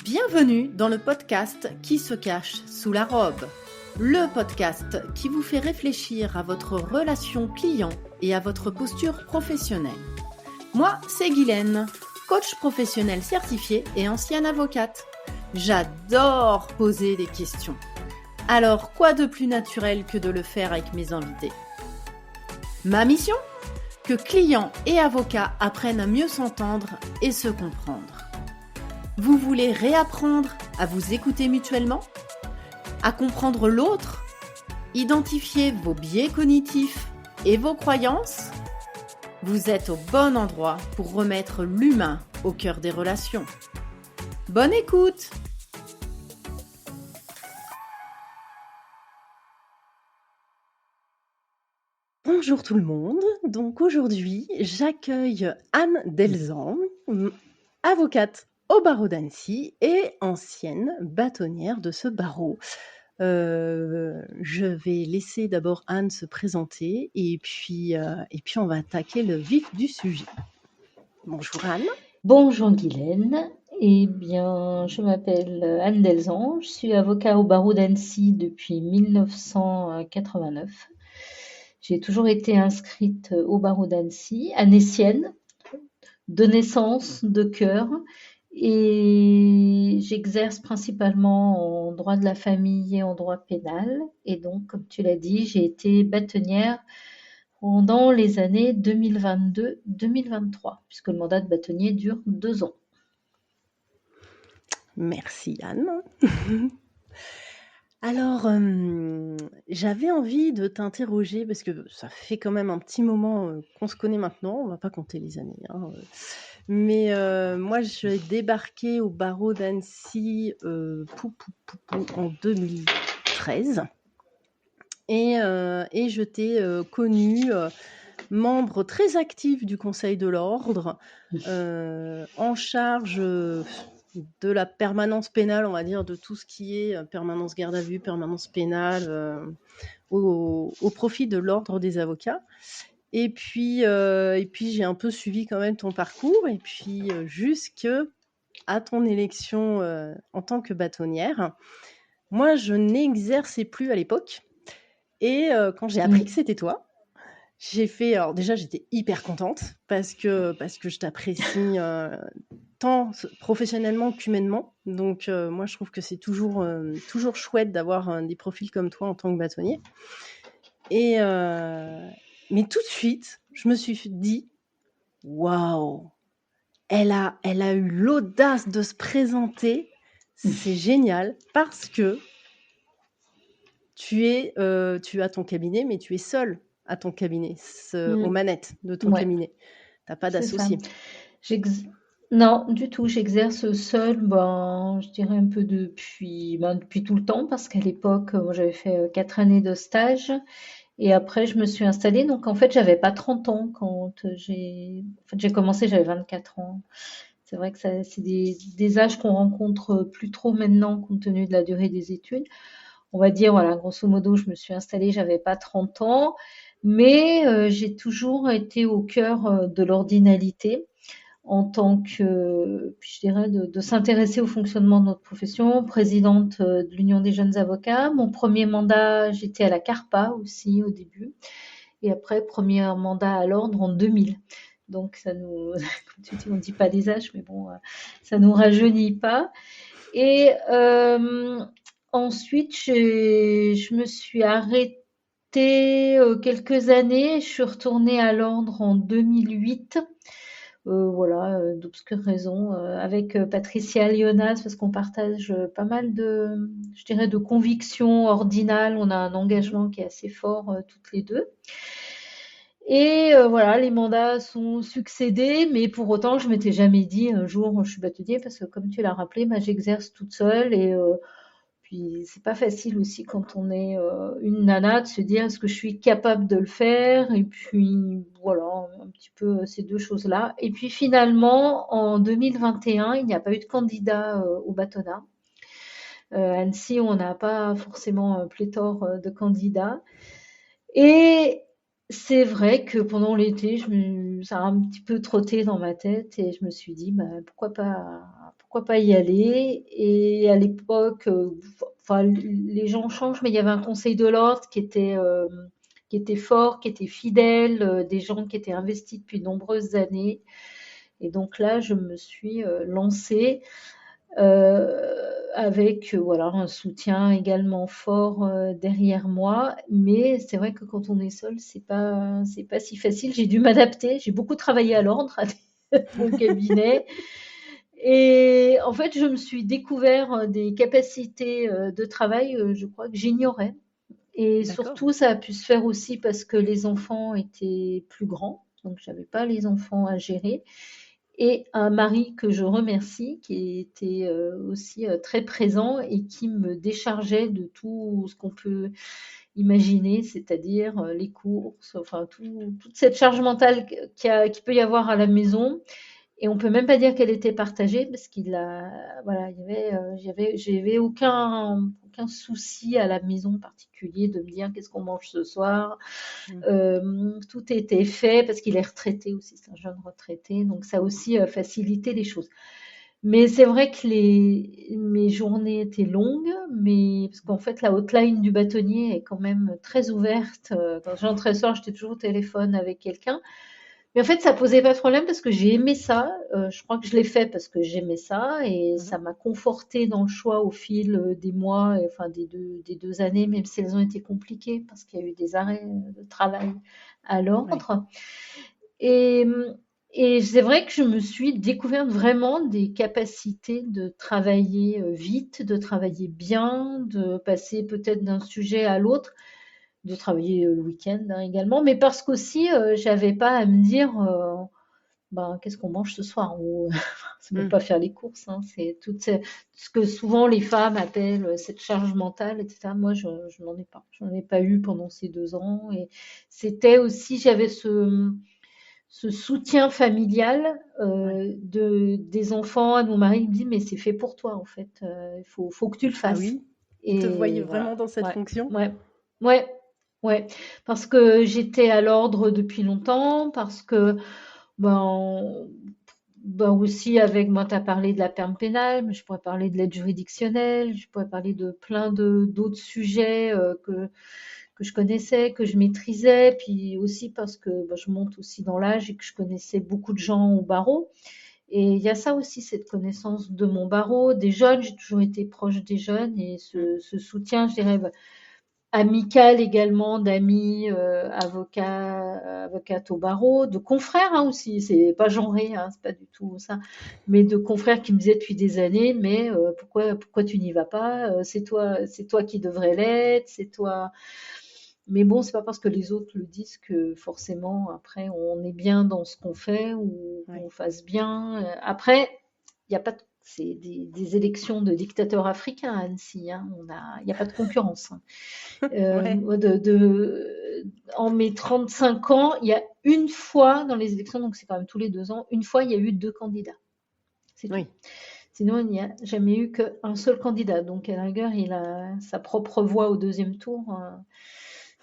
Bienvenue dans le podcast Qui se cache sous la robe, le podcast qui vous fait réfléchir à votre relation client et à votre posture professionnelle. Moi, c'est Guylaine, coach professionnel certifié et ancienne avocate. J'adore poser des questions. Alors, quoi de plus naturel que de le faire avec mes invités ? Ma mission ? Que clients et avocats apprennent à mieux s'entendre et se comprendre. Vous voulez réapprendre à vous écouter mutuellement ? À comprendre l'autre ? Identifier vos biais cognitifs et vos croyances ? Vous êtes au bon endroit pour remettre l'humain au cœur des relations. Bonne écoute ! Bonjour tout le monde, donc aujourd'hui j'accueille Anne Delzan, avocate au barreau d'Annecy et ancienne bâtonnière de ce barreau. Je vais laisser d'abord Anne se présenter et puis on va attaquer le vif du sujet. Bonjour Anne. Bonjour Guylaine, eh bien je m'appelle Anne Delzan, je suis avocat au barreau d'Annecy depuis 1989. J'ai toujours été inscrite au barreau d'Annecy, annécienne, de naissance, de cœur, et j'exerce principalement en droit de la famille et en droit pénal. Et donc, comme tu l'as dit, j'ai été bâtonnière pendant les années 2022-2023, puisque le mandat de bâtonnier dure 2 ans. Merci Anne. Alors, j'avais envie de t'interroger parce que ça fait quand même un petit moment qu'on se connaît maintenant, on va pas compter les années, hein, mais moi j'ai débarqué au barreau d'Annecy en 2013 et je t'ai connue membre très actif du Conseil de l'Ordre, en charge de la permanence pénale, on va dire, de tout ce qui est permanence garde à vue, permanence pénale, au profit de l'Ordre des avocats. Et puis j'ai un peu suivi quand même ton parcours, et puis jusqu'à ton élection en tant que bâtonnière. Moi, je n'exerçais plus à l'époque, et quand j'ai appris que c'était toi, alors déjà j'étais hyper contente parce que je t'apprécie tant professionnellement qu'humainement. Donc moi je trouve que c'est toujours chouette d'avoir des profils comme toi en tant que bâtonnier. Et mais tout de suite, je me suis dit waouh, elle a eu l'audace de se présenter. C'est génial parce que tu as ton cabinet, mais tu es seule à ton cabinet, aux manettes de ton cabinet. Tu n'as pas d'associé. Non, du tout. J'exerce seule, je dirais un peu depuis tout le temps, parce qu'à l'époque, j'avais fait 4 années de stage. Et après, je me suis installée. Donc, en fait, j'avais pas 30 ans quand j'ai commencé, j'avais 24 ans. C'est vrai que c'est des âges qu'on rencontre plus trop maintenant, compte tenu de la durée des études. On va dire, voilà, grosso modo, je me suis installée, j'avais pas 30 ans, mais j'ai toujours été au cœur de l'ordinalité en tant que, je dirais, de s'intéresser au fonctionnement de notre profession, présidente de l'Union des jeunes avocats. Mon premier mandat, j'étais à la CARPA aussi au début, et après, premier mandat à l'Ordre en 2000. Donc, ça nous, comme tu dis, on ne dit pas les âges, mais bon, ça nous rajeunit pas. Et ensuite, je me suis arrêtée quelques années. Je suis retournée à l'Ordre en 2008. Voilà, d'obscures raisons, avec Patricia Lionas, parce qu'on partage pas mal de, je dirais, de convictions ordinales. On a un engagement qui est assez fort toutes les deux. Et voilà, les mandats sont succédés, mais pour autant, je m'étais jamais dit un jour je suis bâtonnier, parce que comme tu l'as rappelé, j'exerce toute seule, et puis c'est pas facile aussi quand on est une nana de se dire est-ce que je suis capable de le faire, et puis voilà, un petit peu ces deux choses-là. Et puis finalement, en 2021, il n'y a pas eu de candidat au bâtonnat. À Annecy, on n'a pas forcément un pléthore de candidats. Et c'est vrai que pendant l'été, ça a un petit peu trotté dans ma tête, et je me suis dit, pourquoi pourquoi pas y aller. Et à l'époque, enfin, les gens changent, mais il y avait un conseil de l'ordre qui était fort, qui était fidèle, des gens qui étaient investis depuis de nombreuses années. Et donc là, je me suis lancée avec voilà un soutien également fort derrière moi. Mais c'est vrai que quand on est seul, c'est pas si facile. J'ai dû m'adapter. J'ai beaucoup travaillé à l'ordre à mon cabinet. Et en fait, je me suis découvert des capacités de travail, je crois que j'ignorais. Et D'accord. surtout, ça a pu se faire aussi parce que les enfants étaient plus grands, donc j'avais pas les enfants à gérer. Et un mari que je remercie, qui était aussi très présent et qui me déchargeait de tout ce qu'on peut imaginer, c'est-à-dire les courses, enfin toute cette charge mentale qui peut y avoir à la maison. Et on peut même pas dire qu'elle était partagée parce qu'il a, voilà, j'avais aucun souci à la maison particulier de me dire qu'est-ce qu'on mange ce soir. Mmh. Tout était fait parce qu'il est retraité aussi, c'est un jeune retraité, donc ça a aussi facilité les choses. Mais c'est vrai que mes journées étaient longues, mais parce qu'en fait la hotline du bâtonnier est quand même très ouverte. Quand j'entrais le soir, j'étais toujours au téléphone avec quelqu'un. Mais en fait, ça posait pas de problème parce que j'ai aimé ça. Je crois que je l'ai fait parce que j'aimais ça et Mmh. ça m'a confortée dans le choix au fil des mois, et, enfin des 2 années, même si elles ont été compliquées parce qu'il y a eu des arrêts de travail à Ouais. l'ordre. Et, et c'est vrai que je me suis découverte vraiment des capacités de travailler vite, de travailler bien, de passer peut-être d'un sujet à l'autre, de travailler le week-end hein, également, mais parce qu'aussi, j'avais pas à me dire ben, qu'est-ce qu'on mange ce soir ou c'est même Mmh. pas faire les courses, hein, c'est ce que souvent les femmes appellent cette charge mentale, etc. Moi, je n'en ai pas. Je n'en ai pas eu pendant ces 2 ans. Et c'était aussi, j'avais ce soutien familial Ouais. des enfants. Mon mari me dit, mais c'est fait pour toi, en fait. Faut que tu le Ah fasses. oui? Il te voyait Et vraiment voilà. dans cette Ouais, fonction? ouais, ouais, ouais. Parce que j'étais à l'ordre depuis longtemps, parce que ben, ben aussi avec, moi, tu as parlé de la peine pénale, mais je pourrais parler de l'aide juridictionnelle, je pourrais parler de plein d'autres sujets que je connaissais, que je maîtrisais, puis aussi parce que ben, je monte aussi dans l'âge et que je connaissais beaucoup de gens au barreau. Et il y a ça aussi, cette connaissance de mon barreau, des jeunes, j'ai toujours été proche des jeunes et Mmh. ce soutien, je dirais, amical également, d'amis, avocates au barreau, de confrères hein, aussi, c'est pas genré, hein, c'est pas du tout ça, mais de confrères qui me disaient depuis des années, mais pourquoi tu n'y vas pas c'est toi qui devrais l'être, c'est toi. Mais bon, c'est pas parce que les autres le disent que forcément après on est bien dans ce qu'on fait ou Ouais. qu'on fasse bien. Après, il y a pas de c'est des élections de dictateurs africains à Annecy. Hein. Il n'y a pas de concurrence. Hein. Ouais. En mes 35 ans, il y a une fois dans les élections, donc c'est quand même tous les 2 ans, une fois il y a eu 2 candidats. C'est tout. Oui. Sinon, il n'y a jamais eu qu'un seul candidat. Donc, à la rigueur, il a sa propre voix au deuxième tour.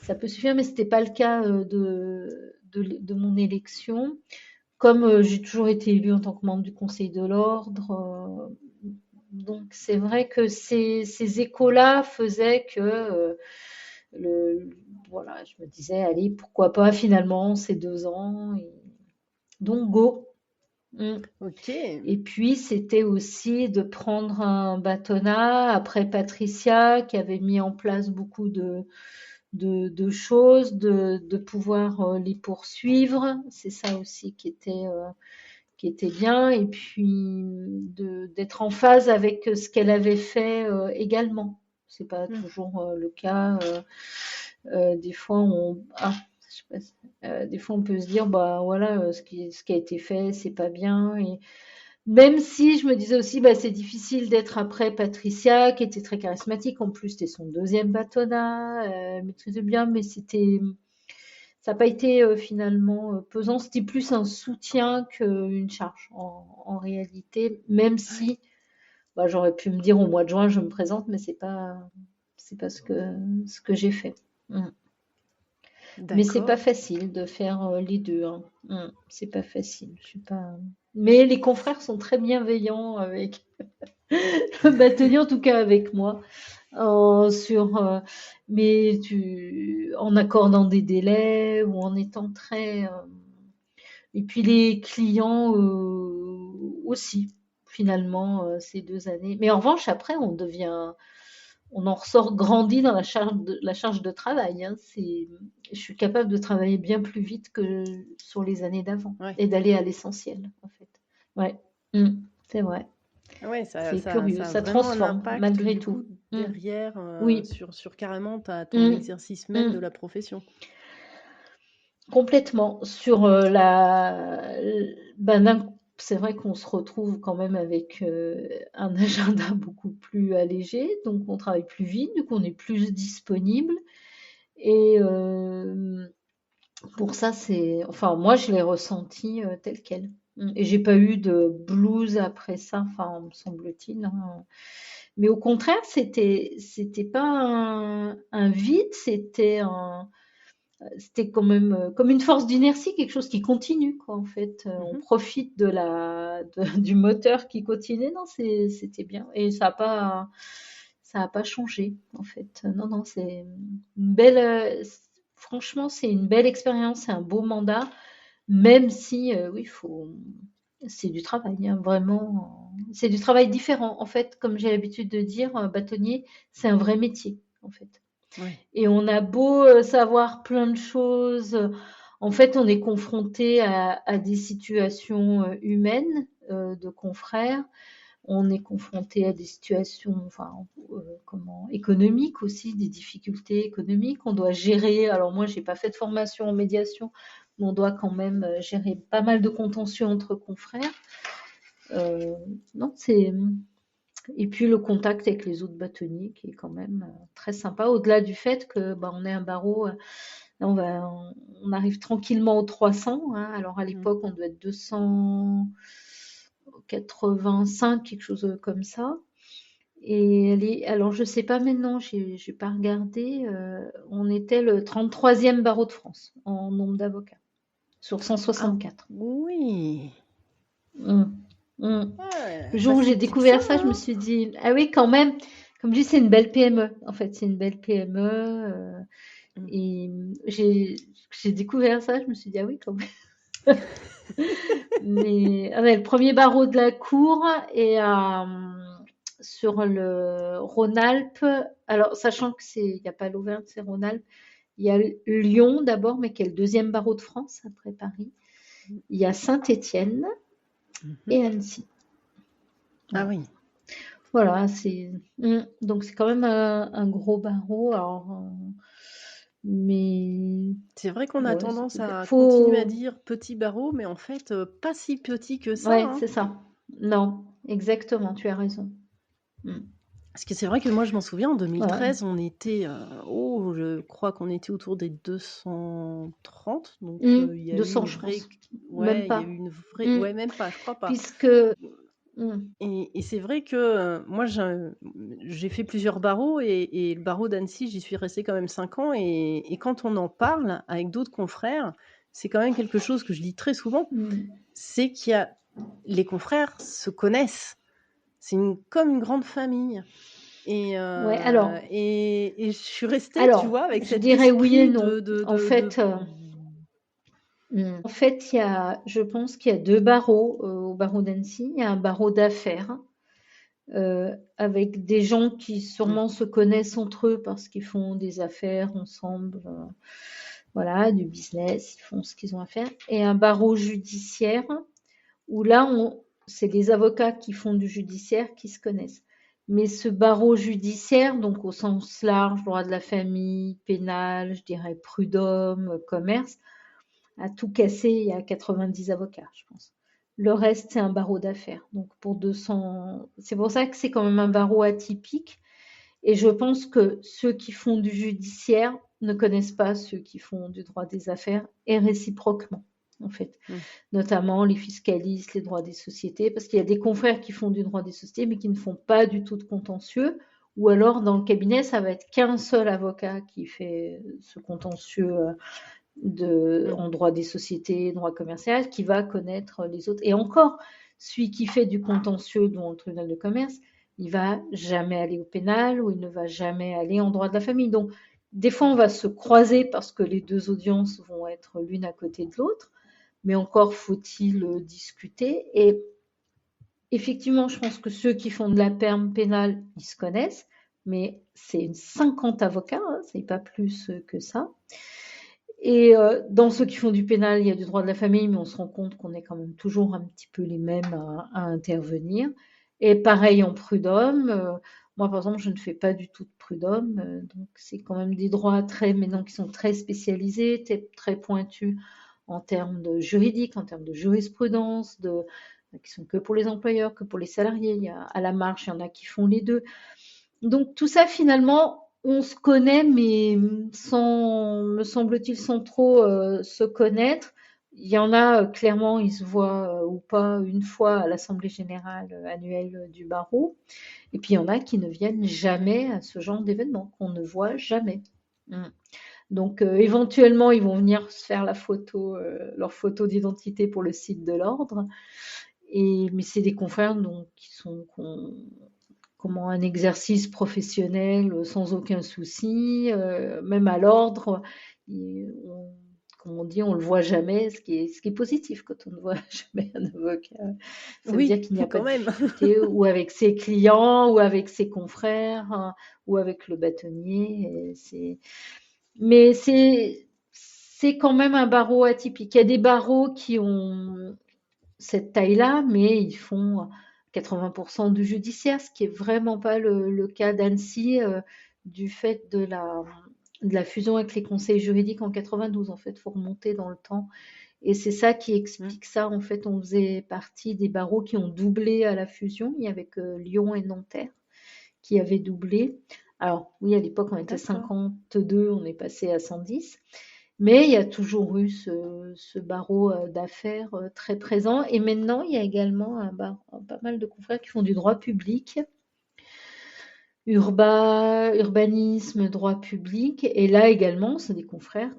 Ça peut suffire, mais ce n'était pas le cas de mon élection. Comme j'ai toujours été élue en tant que membre du Conseil de l'Ordre, donc c'est vrai que ces échos-là faisaient que le, voilà, je me disais, allez, pourquoi pas finalement ces 2 ans. Et donc, go. Mm. OK. Et puis, c'était aussi de prendre un bâtonnat après Patricia, qui avait mis en place beaucoup de choses, de pouvoir les poursuivre. C'est ça aussi qui était bien. Et puis, d'être en phase avec ce qu'elle avait fait également. C'est pas Mmh. toujours le cas. Des fois, je sais pas, des fois, on peut se dire, bah voilà, ce qui a été fait, c'est pas bien. Et même si je me disais aussi, bah, c'est difficile d'être après Patricia, qui était très charismatique. En plus, c'était son deuxième bâtonnat, elle maîtrisait bien, mais ça n'a pas été finalement pesant. C'était plus un soutien qu'une charge en réalité, même Ouais. si bah, j'aurais pu me dire au mois de juin, je me présente, mais c'est pas ce que j'ai fait. Mm. Mais c'est pas D'accord. facile de faire les deux, hein. C'est pas facile. Je sais pas. Mais les confrères sont très bienveillants avec le bâtonnier, en tout cas avec moi, sur, mais en accordant des délais ou en étant très. Et puis les clients aussi, finalement, ces 2 années. Mais en revanche, après, on en ressort grandi dans la charge de travail, hein. Je suis capable de travailler bien plus vite que sur les années d'avant Ouais. et d'aller à l'essentiel, en fait. Ouais. Mm. C'est vrai. Ouais, ça, C'est ça, curieux. ça a Ça vraiment un transforme impact malgré du tout. coup Mm. derrière Oui. sur carrément ton Mm. exercice même de Mm. la profession. Complètement. C'est vrai qu'on se retrouve quand même avec un agenda beaucoup plus allégé, donc on travaille plus vite, donc on est plus disponible. Et pour ça, enfin, moi, je l'ai ressenti tel quel. Et j'ai pas eu de blues après ça, enfin, me semble-t-il, hein. Mais au contraire, c'était pas un vide, c'était quand même comme une force d'inertie, quelque chose qui continue, quoi, en fait. On Mhm. profite du moteur qui continue. Non, c'était bien. Et ça a pas changé, en fait. Non, non, c'est une belle, franchement, c'est une belle expérience, c'est un beau mandat, même si, oui, c'est du travail, hein, vraiment. C'est du travail différent. En fait, comme j'ai l'habitude de dire, un bâtonnier, c'est un vrai métier, en fait. Ouais. Et on a beau savoir plein de choses, en fait, on est confronté à des situations humaines de confrères. On est confronté à des situations, enfin, économiques aussi, des difficultés économiques. On doit gérer. Alors moi, j'ai pas fait de formation en médiation, mais on doit quand même gérer pas mal de contentieux entre confrères. Euh, non, c'est et puis le contact avec les autres bâtonniers qui est quand même très sympa, au-delà du fait que bah, on est un barreau, on arrive tranquillement aux 300, hein. Alors à Mm. l'époque, on doit être 285, quelque chose comme ça. Et alors je sais pas maintenant, j'ai pas regardé, on était le 33e barreau de France en nombre d'avocats sur Ah 164. oui. Mm. Mm. Le Ouais, bah jour où j'ai c'est bien, découvert ça, je me hein. suis dit, ah oui, quand même, comme je dis, c'est une belle PME. En fait, c'est une belle PME. Mm. Et j'ai découvert ça, je me suis dit, ah oui, quand même. Mais ouais, le premier barreau de la cour et sur le Rhône-Alpes, alors sachant que il n'y a pas l'Auvergne, c'est Rhône-Alpes, il y a Lyon d'abord, mais qui est le deuxième barreau de France après Paris. Il y a Saint-Étienne Mhm. et Annecy. Ah Voilà. oui. Voilà, donc c'est quand même un gros barreau. Alors, mais C'est vrai qu'on a ouais, tendance c'était bien. à continuer à dire petit barreau, mais en fait, pas si petit que ça, Ouais, hein. c'est ça. Non, exactement, tu as raison. Mm. Parce que c'est vrai que moi, je m'en souviens, en Voilà. 2013, on était, je crois qu'on était autour des 230, donc il y a eu 200, une je vraie, pense. Même ouais, il y a pas. eu une vraie, Mm. ouais, même pas, je crois pas. Puisque, mm, Et c'est vrai que moi, j'ai fait plusieurs barreaux et le barreau d'Annecy, j'y suis restée quand même 5 ans. Et quand on en parle avec d'autres confrères, c'est quand même quelque chose que je dis très souvent, mm. c'est les confrères se connaissent. C'est comme une grande famille. Et, Ouais, euh, et, et je suis restée, tu vois, avec je cet dirais oui et esprit non. En fait, je pense qu'il y a deux barreaux au barreau d'Annecy. Il y a un barreau d'affaires avec des gens qui Mm, sûrement se connaissent entre eux parce qu'ils font des affaires ensemble, voilà, du business, ils font ce qu'ils ont à faire. Et un barreau judiciaire où là, c'est les avocats qui font du judiciaire qui se connaissent. Mais ce barreau judiciaire, donc au sens large, droit de la famille, pénal, je dirais prud'homme, commerce, a tout cassé, il y a 90 avocats, je pense. Le reste, c'est un barreau d'affaires. Donc pour 200, c'est pour ça que c'est quand même un barreau atypique. Et je pense que ceux qui font du judiciaire ne connaissent pas ceux qui font du droit des affaires et réciproquement, en fait. mm. Notamment les fiscalistes, les droits des sociétés, parce qu'il y a des confrères qui font du droit des sociétés, mais qui ne font pas du tout de contentieux, ou alors dans le cabinet, ça va être qu'un seul avocat qui fait ce contentieux en Mmh. droit des sociétés, droit commercial, qui va connaître les autres. Et encore, celui qui fait du contentieux dans le tribunal de commerce, il va jamais aller au pénal ou il ne va jamais aller en droit de la famille. Donc, des fois, on va se croiser parce que les deux audiences vont être l'une à côté de l'autre, mais encore faut-il discuter. Et effectivement, je pense que ceux qui font de la perme pénale, ils se connaissent, mais c'est 50 avocats, hein, c'est pas plus que ça. Et dans ceux qui font du pénal, il y a du droit de la famille, mais on se rend compte qu'on est quand même toujours un petit peu les mêmes à intervenir. Et pareil en prud'homme. Moi, par exemple, je ne fais pas du tout de prud'homme, donc c'est quand même des droits très, maintenant qui sont très spécialisés, très pointus en termes de juridique, en termes de jurisprudence, qui sont que pour les employeurs, que pour les salariés. Il y a, à la marge, il y en a qui font les deux. Donc tout ça, finalement, on se connaît, mais sans, me semble-t-il, sans trop se connaître. Il y en a, clairement, ils se voient ou pas une fois à l'Assemblée générale annuelle du barreau. Et puis il y en a qui ne viennent jamais à ce genre d'événement, qu'on ne voit jamais. Mm. Donc éventuellement, ils vont venir se faire la photo, leur photo d'identité pour le site de l'ordre. Mais c'est des confrères donc, qui sont comment un exercice professionnel sans aucun souci, même à l'ordre. Comme on dit, on ne le voit jamais, ce qui est positif quand on ne voit jamais un avocat. Ça veut dire Oui, qu'il n'y a pas quand de même. difficulté, ou avec ses clients, ou avec ses confrères, hein, ou avec le bâtonnier. Mais c'est quand même un barreau atypique. Il y a des barreaux qui ont cette taille-là, mais ils font 80% du judiciaire, ce qui est vraiment pas le cas d'Annecy du fait de la fusion avec les conseils juridiques en 92. En fait, il faut remonter dans le temps. Et c'est ça qui Mmh. explique ça. En fait, on faisait partie des barreaux qui ont doublé à la fusion. Il y avait Lyon et Nanterre qui avaient doublé. Alors, oui, à l'époque, on était D'accord. 52, on est passé à 110. Mais il y a toujours eu ce barreau d'affaires très présent. Et maintenant, il y a également pas mal de confrères qui font du droit public, urbanisme, droit public. Et là également, c'est des confrères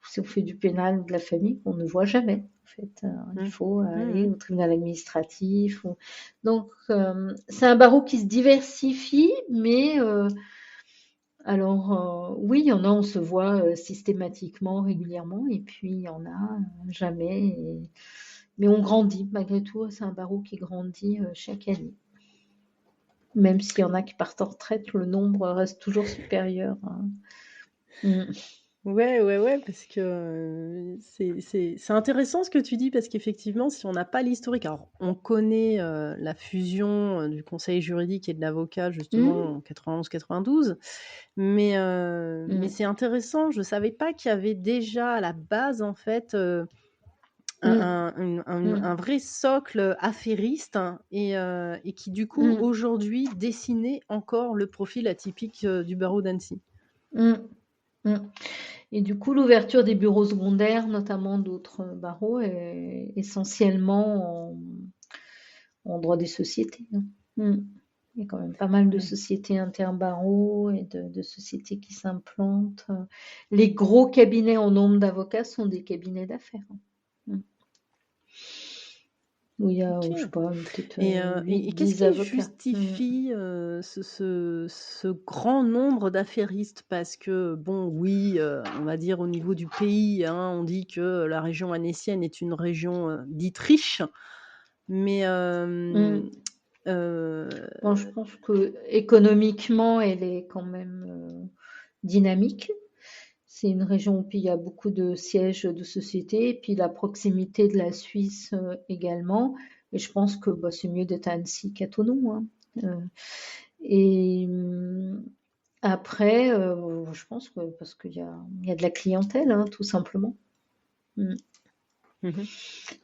si on fait du pénal ou de la famille, qu'on ne voit jamais. En fait, il Mmh. faut Mmh aller mh. au tribunal administratif. Donc, c'est un barreau qui se diversifie, mais alors, oui, il y en a, on se voit systématiquement, régulièrement, et puis il y en a jamais. Mais on grandit, malgré tout, c'est un barreau qui grandit chaque année. Même s'il y en a qui partent en retraite, le nombre reste toujours supérieur, hein. Mm. Ouais, ouais, ouais, parce que, c'est intéressant ce que tu dis parce qu'effectivement, si on n'a pas l'historique alors on connaît, la fusion, du conseil juridique et de l'avocat Mm. justement en 91-92, mais Mm. c'est intéressant. Je savais pas qu'il y avait déjà à la base en fait, Mm. un Mm. vrai socle affairiste hein, et qui du coup Mm. aujourd'hui dessinait encore le profil atypique, du barreau d'Annecy. Mm. Mm. Et du coup, l'ouverture des bureaux secondaires, notamment d'autres barreaux, est essentiellement en droit des sociétés, hein. Mm. Il y a quand même pas mal de Ouais. sociétés interbarreaux et de sociétés qui s'implantent. Les gros cabinets en nombre d'avocats sont des cabinets d'affaires, hein. Mm. Où il y a, je sais OK. pas, peut-être Et qu'est-ce 8-10 qui avocats. Mm. justifie, ce grand nombre d'affairistes? Parce que bon, oui, on va dire au niveau du pays, hein, on dit que la région annécienne est une région, dite riche, mais Mm. heu, Bon, je pense que économiquement, elle est quand même dynamique. C'est une région où il y a beaucoup de sièges de sociétés, et puis la proximité de la Suisse également. Et je pense que bah, c'est mieux d'être à Annecy qu'à Thonon, hein. Euh, et après, je pense que parce qu'il y a de la clientèle, hein, tout simplement. Mm. mmh mh.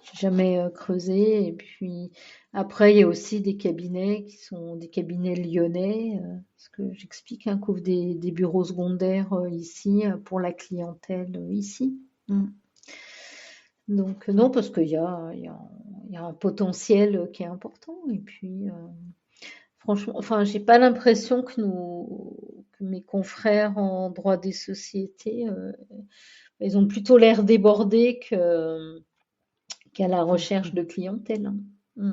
J'ai jamais creusé. Et puis après, il y a aussi des cabinets qui sont des cabinets lyonnais, parce que j'explique, hein, qu'ouvrent des bureaux secondaires ici pour la clientèle ici. Mm. Donc non, parce qu'il y a un potentiel qui est important. Et puis Franchement, enfin, j'ai pas l'impression que mes confrères en droit des sociétés, ils ont plutôt l'air débordés qu'à la recherche de clientèle, hein. Mm,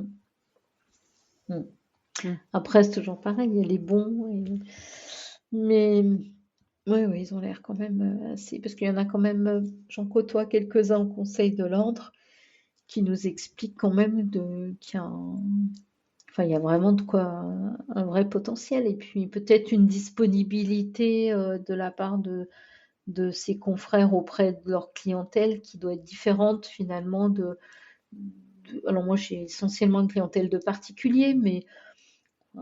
mm. Mm. Après, c'est toujours pareil, il y a les bons, mais oui, oui, ils ont l'air quand même assez, parce qu'il y en a quand même, j'en côtoie quelques-uns au Conseil de l'ordre qui nous expliquent quand même qu'il y a enfin, il y a vraiment de quoi un vrai potentiel. Et puis peut-être une disponibilité de la part de ses confrères auprès de leur clientèle qui doit être différente finalement alors moi j'ai essentiellement une clientèle de particuliers, mais euh,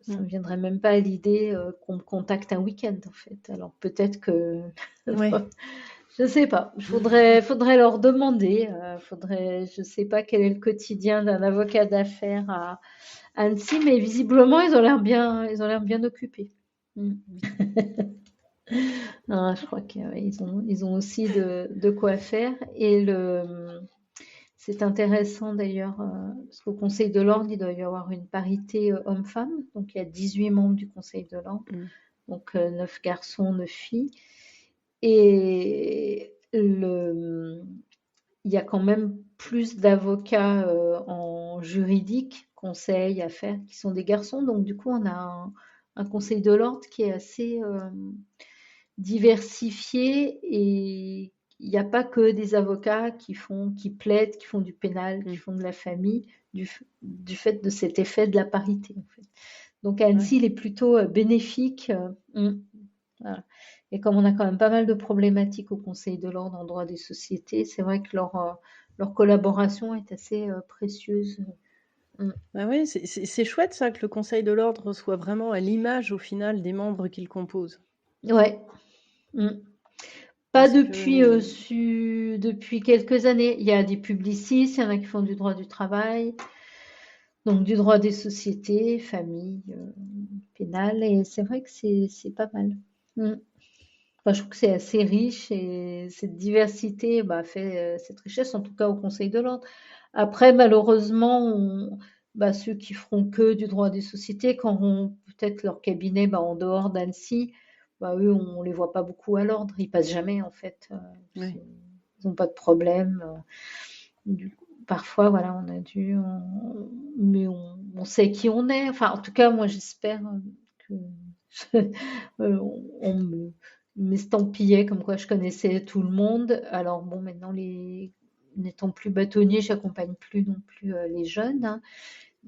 ça Mm. ne me viendrait même pas à l'idée qu'on me contacte un week-end en fait. Alors peut-être que Ouais. je sais pas. Faudrait leur demander. Je sais pas quel est le quotidien d'un avocat d'affaires à Annecy, mais visiblement ils ont l'air bien occupés. Mm. Non, je crois qu'ils ont aussi de quoi faire. C'est intéressant d'ailleurs, parce qu'au Conseil de l'Ordre, il doit y avoir une parité homme-femme. Donc il y a 18 membres du Conseil de l'Ordre, Mm. donc 9 garçons, 9 filles. Et il y a quand même plus d'avocats en juridique, conseil, affaires, qui sont des garçons. Donc du coup, on a un Conseil de l'Ordre qui est assez diversifié et il n'y a pas que des avocats qui plaident, qui font du pénal, qui Mm. font de la famille, du fait de cet effet de la parité. En fait. Donc Ouais. Annecy, il est plutôt bénéfique. Voilà. Et comme on a quand même pas mal de problématiques au Conseil de l'ordre en droit des sociétés, c'est vrai que leur collaboration est assez précieuse. Mm. Bah oui, c'est chouette ça que le Conseil de l'ordre soit vraiment à l'image au final des membres qu'il compose. Ouais. Mm. Pas Parce depuis, que depuis quelques années. Il y a des publicistes, il y en a qui font du droit du travail, donc du droit des sociétés, famille, pénal, et c'est vrai que c'est pas mal. Mm. Enfin, je trouve que c'est assez riche et cette diversité fait cette richesse, en tout cas au Conseil de l'ordre. Après, malheureusement, ceux qui feront que du droit des sociétés, quand auront peut-être leur cabinet en dehors d'Annecy, eux, on les voit pas beaucoup à l'ordre. Ils passent jamais, en fait. ouais. Ils n'ont pas de problème. Parfois, voilà, mais on sait qui on est. Enfin, en tout cas, moi, j'espère que on m'estampillait comme quoi je connaissais tout le monde. Alors bon, maintenant, n'étant plus bâtonnier, j'accompagne plus non plus les jeunes, hein.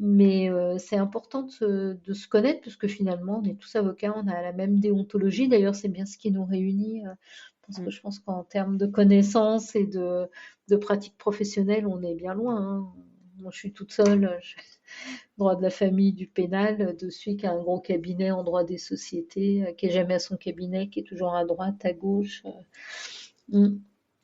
Mais c'est important de se connaître parce que finalement, on est tous avocats, on a la même déontologie. D'ailleurs, c'est bien ce qui nous réunit. Parce que Mm. je pense qu'en termes de connaissances et de pratiques professionnelles, on est bien loin, hein. Moi, je suis toute seule, droit de la famille, du pénal, de celui qui a un gros cabinet en droit des sociétés, qui est jamais à son cabinet, qui est toujours à droite, à gauche.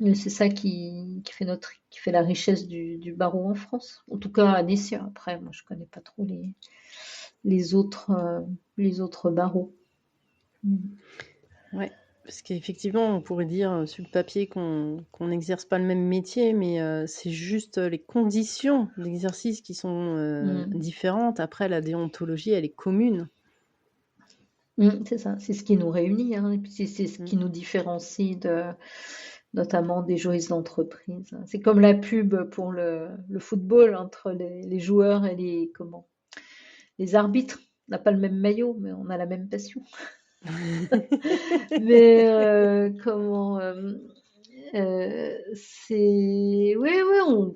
Mais c'est ça qui fait la richesse du barreau en France. En tout cas, à Annecy. Après, moi, je connais pas trop les autres, euh, les autres barreaux. Mm. Ouais. Parce qu'effectivement, on pourrait dire sur le papier qu'on n'exerce pas le même métier, mais c'est juste les conditions d'exercice qui sont Mm. différentes. Après, la déontologie, elle est commune. C'est ça, c'est ce qui nous réunit, hein, et puis c'est ce Mm. qui nous différencie notamment des juristes d'entreprise. C'est comme la pub pour le football entre les joueurs et les arbitres. On n'a pas le même maillot, mais on a la même passion. Mais c'est, oui, oui,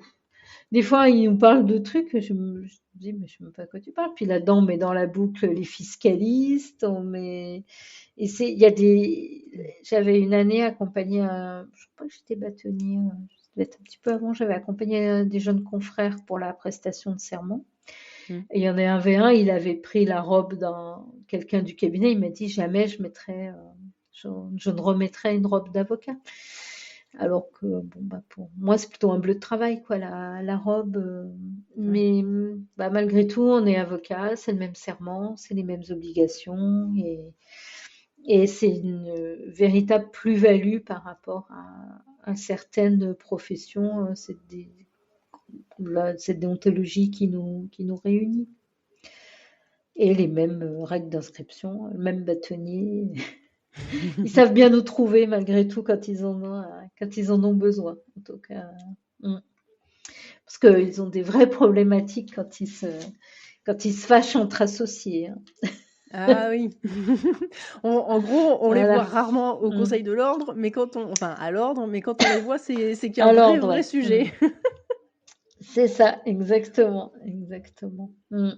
des fois, il nous parle de trucs, je me dis, mais je sais même pas de quoi tu parles. Puis là-dedans, on met dans la boucle les fiscalistes, et j'avais une année accompagné je crois que j'étais bâtonnier, ça devait être un petit peu avant, j'avais accompagné des jeunes confrères pour la prestation de serment. Mm. Et il y en avait un, il avait pris la robe d'un quelqu'un du cabinet, il m'a dit, jamais je ne remettrai une robe d'avocat. Alors que, bon, pour moi, c'est plutôt un bleu de travail, quoi, la robe. Ouais. Mais malgré tout, on est avocat, c'est le même serment, c'est les mêmes obligations. Et c'est une véritable plus-value par rapport à certaines professions. Cette déontologie qui nous réunit. et les mêmes règles d'inscription, le même bâtonnier. Ils savent bien nous trouver malgré tout quand ils en ont besoin, en tout cas. Mm. Parce qu'ils ont des vraies problématiques quand ils se fâchent entre associés, hein. Ah oui. En gros, on les voit Voilà. rarement au Mm. conseil de l'ordre, mais enfin à l'ordre, mais quand on les voit, c'est qu'il y a un À vrai, l'ordre, vrai ouais. Mm. sujet. C'est ça, exactement, exactement. Mm.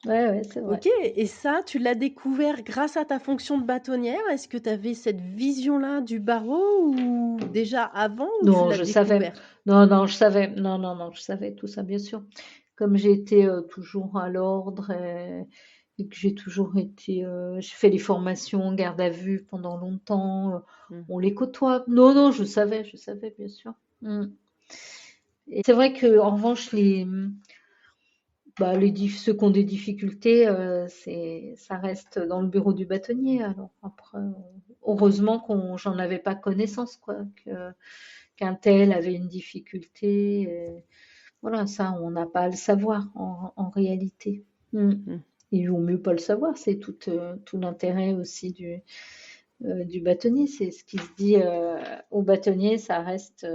Ouais, ouais, c'est vrai. OK, et ça, tu l'as découvert grâce à ta fonction de bâtonnière? Est-ce que tu avais cette vision-là du barreau ou déjà avant ou tu Non, l'as je savais. découvert? Non, non, je savais. Non, non, non, je savais tout ça, bien sûr. Comme j'ai été toujours à l'ordre et que j'ai toujours été, j'ai fait les formations en garde à vue pendant longtemps, Mmh. on les côtoie. Non, non, je savais, bien sûr. Mm. Et c'est vrai que, en revanche, ceux qui ont des difficultés, ça reste dans le bureau du bâtonnier. Alors après, heureusement j'en avais pas connaissance, quoi, qu'un tel avait une difficulté. Voilà, ça, on n'a pas à le savoir en réalité. Mm. Mmh. Il vaut mieux pas le savoir, c'est tout l'intérêt aussi du bâtonnier. C'est ce qui se dit au bâtonnier, ça reste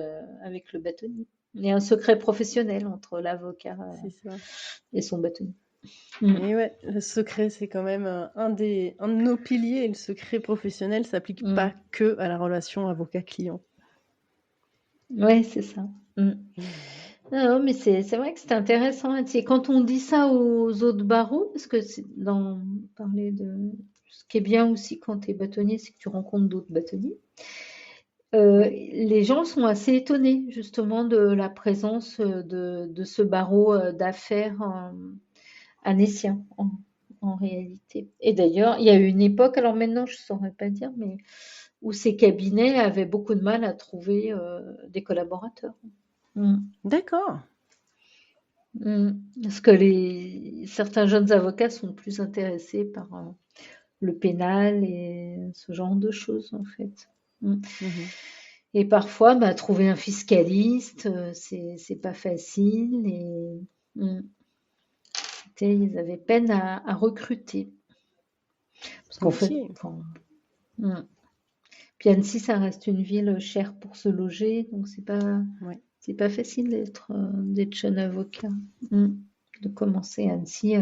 avec le bâtonnier. Il y a un secret professionnel entre l'avocat C'est ça. et son bâtonnier. Mm. Et ouais, le secret, c'est quand même, un de nos piliers, et le secret professionnel s'applique Mm. pas que à la relation avocat-client. Ouais, c'est ça. Mm. Non, non, mais c'est vrai que c'est intéressant, hein. C'est quand on dit ça aux autres barreaux, parce que parler de ce qui est bien aussi quand tu es bâtonnier, c'est que tu rencontres d'autres bâtonniers. Ouais. Les gens sont assez étonnés justement de la présence de ce barreau d'affaires annécien en réalité. Et d'ailleurs, il y a eu une époque, alors maintenant je ne saurais pas dire, mais où ces cabinets avaient beaucoup de mal à trouver des collaborateurs. Mm. D'accord. Mm. Parce que certains jeunes avocats sont plus intéressés par le pénal et ce genre de choses en fait. Mm. Mmh. Et parfois, bah, trouver un fiscaliste, c'est pas facile et mm, ils avaient peine à recruter. Parce qu'en fait, OK. enfin, mm. Puis Annecy, ça reste une ville chère pour se loger, donc Ouais. c'est pas facile d'être jeune avocat. Mm. De commencer à Annecy,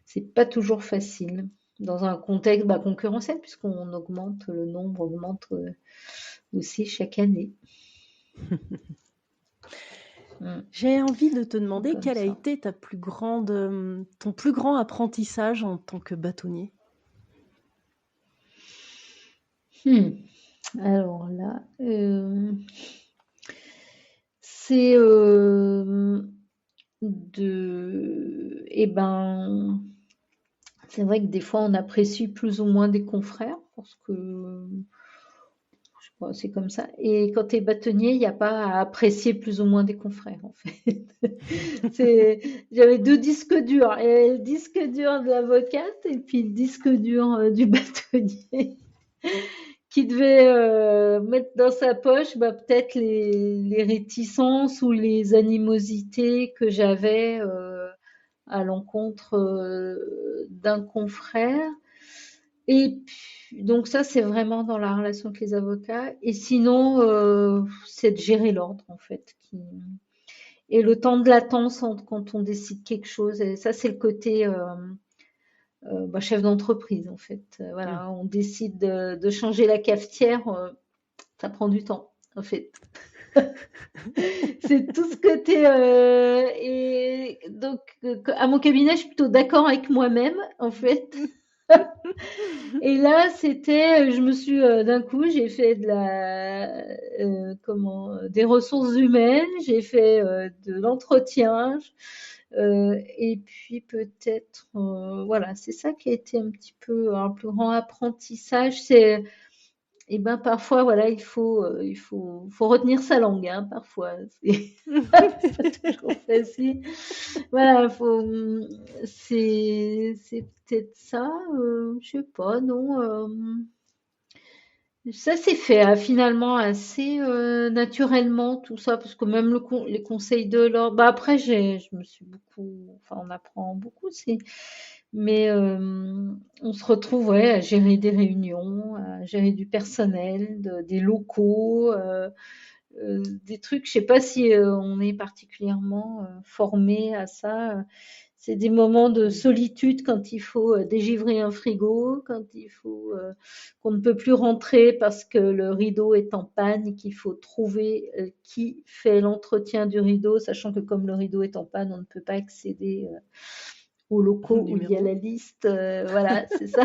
c'est pas toujours facile. Dans un contexte concurrentiel, puisqu'on augmente, le nombre augmente aussi chaque année. Mm. J'ai envie de te C'est demander comme quelle a ça. été ton plus grand apprentissage en tant que bâtonnier? Hmm. Alors là, c'est eh ben, c'est vrai que des fois on apprécie plus ou moins des confrères parce que je sais pas, c'est comme ça. Et quand tu es bâtonnier, il n'y a pas à apprécier plus ou moins des confrères en fait. J'avais deux disques durs. Il y avait le disque dur de l'avocate et puis le disque dur du bâtonnier. Qui devait mettre dans sa poche peut-être les réticences ou les animosités que j'avais à l'encontre d'un confrère. Et puis, donc ça, c'est vraiment dans la relation avec les avocats. Et sinon, c'est de gérer l'ordre, en fait. Et le temps de latence quand on décide quelque chose. Et ça, c'est le côté chef d'entreprise, en fait. Mmh. Voilà, on décide de changer la cafetière. Ça prend du temps, en fait. C'est tout ce côté. Et donc, à mon cabinet, je suis plutôt d'accord avec moi-même, en fait. Et là, je me suis, d'un coup, j'ai fait des ressources humaines, j'ai fait de l'entretien, et puis peut-être, voilà, c'est ça qui a été un petit peu un plus grand apprentissage, et ben parfois, voilà, faut retenir sa langue, hein, parfois. C'est pas toujours facile. Voilà, c'est peut-être ça, je sais pas, non. Ça s'est fait finalement assez naturellement tout ça parce que même les conseils de l'ordre. Bah après je me suis beaucoup, enfin on apprend beaucoup, mais on se retrouve ouais à gérer des réunions, à gérer du personnel, des locaux, des trucs. Je sais pas si on est particulièrement formé à ça. C'est des moments de solitude quand il faut dégivrer un frigo, quand il faut qu'on ne peut plus rentrer parce que le rideau est en panne et qu'il faut trouver qui fait l'entretien du rideau, sachant que comme le rideau est en panne, on ne peut pas accéder aux locaux où il y a Numéro. la liste. Voilà, c'est ça.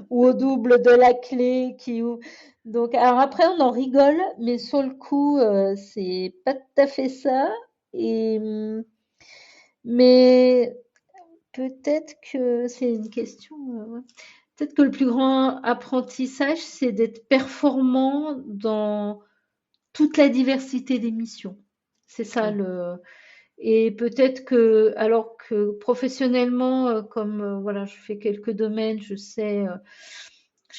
Ou au double de la clé qui ouvre. Donc, alors après, on en rigole, mais sur le coup, c'est pas tout à fait ça. Et, mais peut-être que c'est une question. Ouais. Peut-être que le plus grand apprentissage, c'est d'être performant dans toute la diversité des missions. C'est ça Ouais. le. Et peut-être que, alors que professionnellement, comme voilà, je fais quelques domaines, je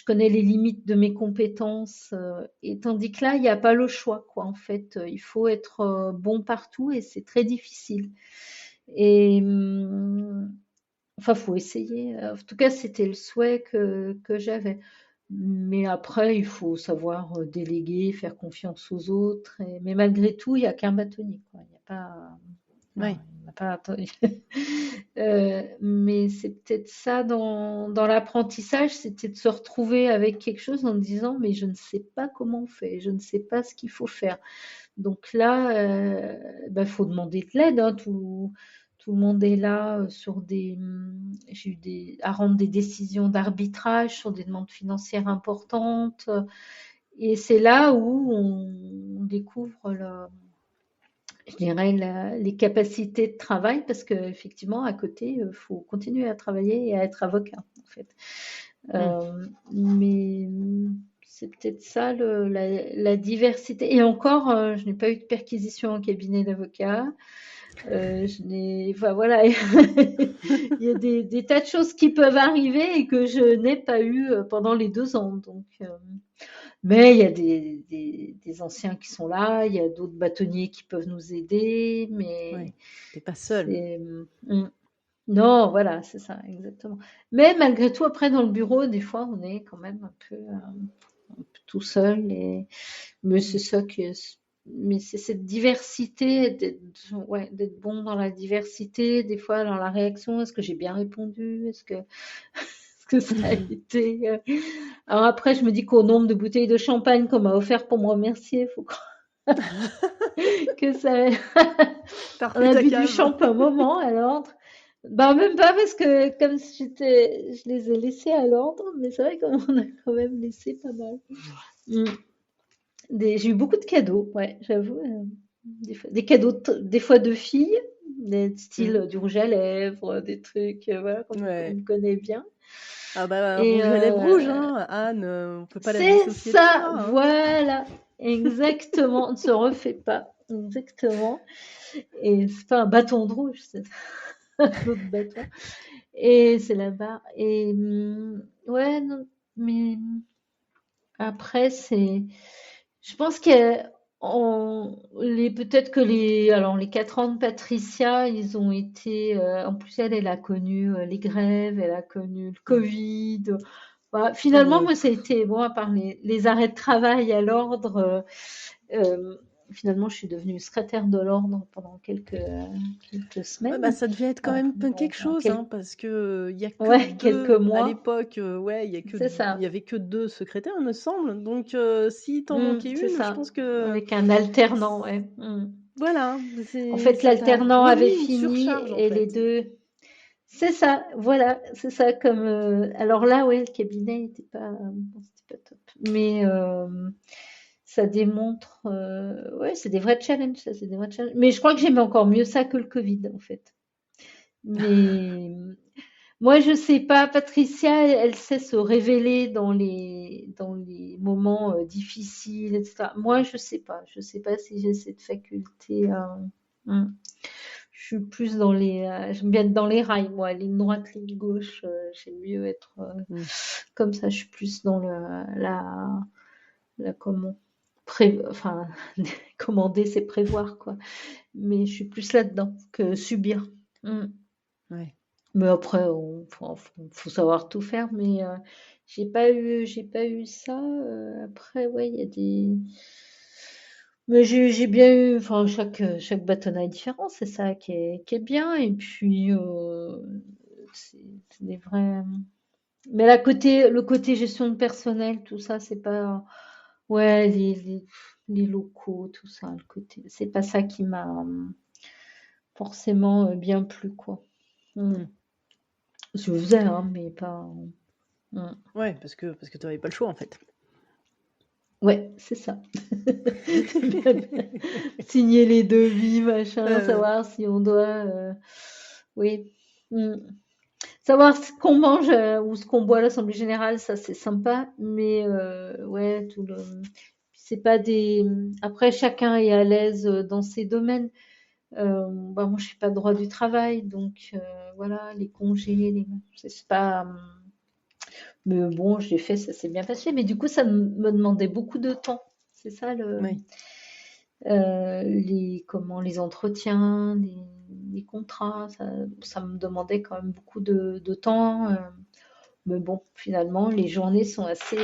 connais les limites de mes compétences, et tandis que là, il n'y a pas le choix, quoi. En fait, il faut être bon partout et c'est très difficile. Et enfin, faut essayer. En tout cas, c'était le souhait que j'avais. Mais après, il faut savoir déléguer, faire confiance aux autres. Mais malgré tout, il n'y a qu'un bâtonnier, quoi. Il n'y a pas. Non, Ouais. il n'y a pas. Mais c'est peut-être ça dans l'apprentissage, c'était de se retrouver avec quelque chose en disant, mais je ne sais pas comment on fait, je ne sais pas ce qu'il faut faire. Donc là, faut demander de l'aide, hein, tout le monde est là sur j'ai eu à rendre des décisions d'arbitrage sur des demandes financières importantes. Et c'est là où on découvre je dirais les capacités de travail parce qu'effectivement, à côté, il faut continuer à travailler et à être avocat, en fait. Mm. Mais c'est peut-être ça, la diversité. Et encore, je n'ai pas eu de perquisition en cabinet d'avocat. Enfin voilà, il y a des tas de choses qui peuvent arriver et que je n'ai pas eu pendant les 2 ans. Donc, mais il y a des anciens qui sont là, il y a d'autres bâtonniers qui peuvent nous aider, Ouais. mais T'es pas seul. c'est non, voilà, c'est ça, exactement. Mais malgré tout, après dans le bureau, des fois, on est quand même un peu tout seul. Mais c'est ça mais c'est cette diversité, ouais, d'être bon dans la diversité, des fois dans la réaction, est-ce que j'ai bien répondu, est-ce que ça a été. Alors après, je me dis qu'au nombre de bouteilles de champagne qu'on m'a offert pour me remercier, il faut que ça. T'as On refait a ta bu du cave. champ un moment à l'ordre. Bah même pas parce que comme je les ai laissés à l'ordre, mais c'est vrai qu'on en a quand même laissé pas mal. Mm. J'ai eu beaucoup de cadeaux, ouais, j'avoue. Des cadeaux, des fois de filles, des Mm. styles du rouge à lèvres, des trucs, voilà, qu'on Ouais. me connaît bien. Ah bah, Et rouge à lèvres rouge, hein. Anne, on peut pas la c'est dissocier de ça, ça, hein. voilà, exactement, on ne se refait pas, exactement. Et c'est pas un bâton de rouge, c'est un autre bâton. Et c'est la barre. Et ouais, non, mais après, je pense peut-être que alors les 4 ans de Patricia, ils ont été, en plus elle a connu les grèves, elle a connu le Mm. Covid. Voilà. Finalement, Ouais. moi, ça a été, bon, à part les arrêts de travail à l'ordre, euh, finalement, je suis devenue secrétaire de l'ordre pendant quelques Ouais, bah, semaines. ça devait être quand Enfin, même bon, quelque chose, hein, parce que il y a que ouais, quelques 2 à mois, l'époque, ouais, c'est il ça. y avait que 2 secrétaires, il me semble, donc s'il t'en manquait C'est une, je ça, pense que avec un alternant, ouais. voilà, En c'est fait, ça t'a l'alternant avait remis une fini surcharge, en et les fait. 2. C'est ça, voilà, c'est ça comme. Alors là, ouais, le cabinet était pas, bon, c'était pas top. Mais ça démontre, ouais, c'est des vrais challenges, ça, c'est des vrais challenges. Mais je crois que j'aimais encore mieux ça que le Covid, en fait. Mais moi, je sais pas. Patricia, elle sait se révéler dans les moments difficiles, etc. Moi, je sais pas. Je sais pas si j'ai cette faculté. Hmm. Je suis plus dans j'aime bien être dans les rails, moi, ligne droite, ligne gauche. J'aime mieux être Mm. comme ça. Je suis plus dans la comment, enfin, commander, c'est prévoir, quoi. Mais je suis plus là-dedans que subir. Mm. Ouais. Mais après, faut savoir tout faire. Mais j'ai pas eu ça. Après, ouais, il y a des. Mais j'ai bien eu, enfin, chaque bâtonnat est différent, c'est ça qui est bien. Et puis, c'est c'est des vrais. Mais le côté gestion de personnel, tout ça, c'est pas. Ouais, les locaux, tout ça, le côté. C'est pas ça qui m'a forcément bien plu, quoi. Mm. Mm. Je faisais, hein, mais pas. Mm. Ouais, parce que tu n'avais pas le choix en fait. Ouais, c'est ça. Signer les devis, machin, Euh, savoir si on doit. Oui. Mm. Savoir ce qu'on mange ou ce qu'on boit à l'Assemblée générale, ça c'est sympa, mais ouais, c'est pas des. Après, chacun est à l'aise dans ses domaines. Bah, moi, je fais pas de droit du travail, donc voilà, les congés, c'est pas. Mais bon, je l'ai fait, ça s'est bien passé. Mais du coup, ça me demandait beaucoup de temps. C'est ça ouais. les entretiens, les contrats, ça me demandait quand même beaucoup de temps. Mais bon, finalement, les journées sont assez.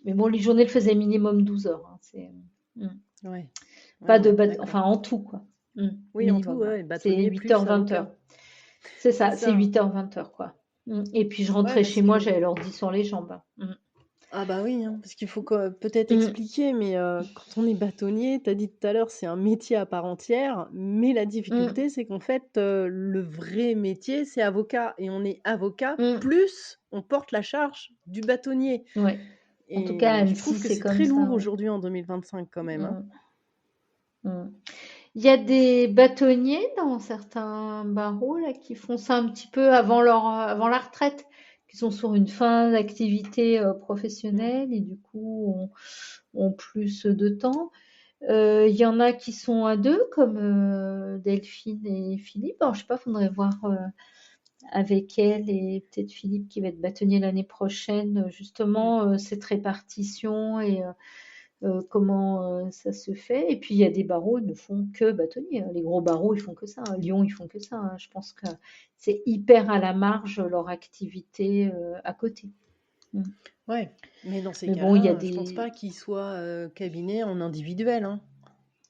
Mais bon, les journées, elles faisaient minimum 12 heures, hein. Mm. Ouais. Pas Ouais, de ouais, d'accord. enfin en tout, quoi. Oui, en tout, Minimum, ouais. ouais, C'est bâtonnier 8 heures, plus 20 avocat. heures. C'est C'est ça, c'est ça. 8 heures, 20 heures, quoi. Et puis je Ouais, rentrais chez parce moi, que j'avais l'ordi sur les jambes, hein. ah bah oui, hein, parce qu'il faut peut-être Mm. expliquer, mais quand on est bâtonnier, tu as dit tout à l'heure, c'est un métier à part entière, mais la Mm. difficulté, c'est qu'en fait, le vrai métier, c'est avocat et on est avocat, Mm. plus on porte la charge du bâtonnier Ouais. En tout cas, à et je trouve Annecy, que c'est c'est comme très ça, lourd ouais. aujourd'hui en 2025 quand même, hein. Mm. Mm. Il y a des bâtonniers dans certains barreaux là, qui font ça un petit peu avant la retraite, qui sont sur une fin d'activité Mmh. professionnelle et du coup ont plus de temps. Il y en a qui sont à deux, comme Delphine et Philippe. Alors, je sais pas, faudrait voir avec elle et peut-être Philippe qui va être bâtonnier l'année prochaine, Mmh. justement, cette répartition et comment ça se fait. Et puis il y a des barreaux, ils ne font que bâtonnier, hein. Les gros barreaux, ils font que ça, hein. Lyon, ils font que ça, hein. Je pense que c'est hyper à la marge leur activité à côté. Mm. Ouais, mais dans ces Mais bon, il y a cas-là, je pense des. pas qu'ils soient, cabinet en individuel, hein.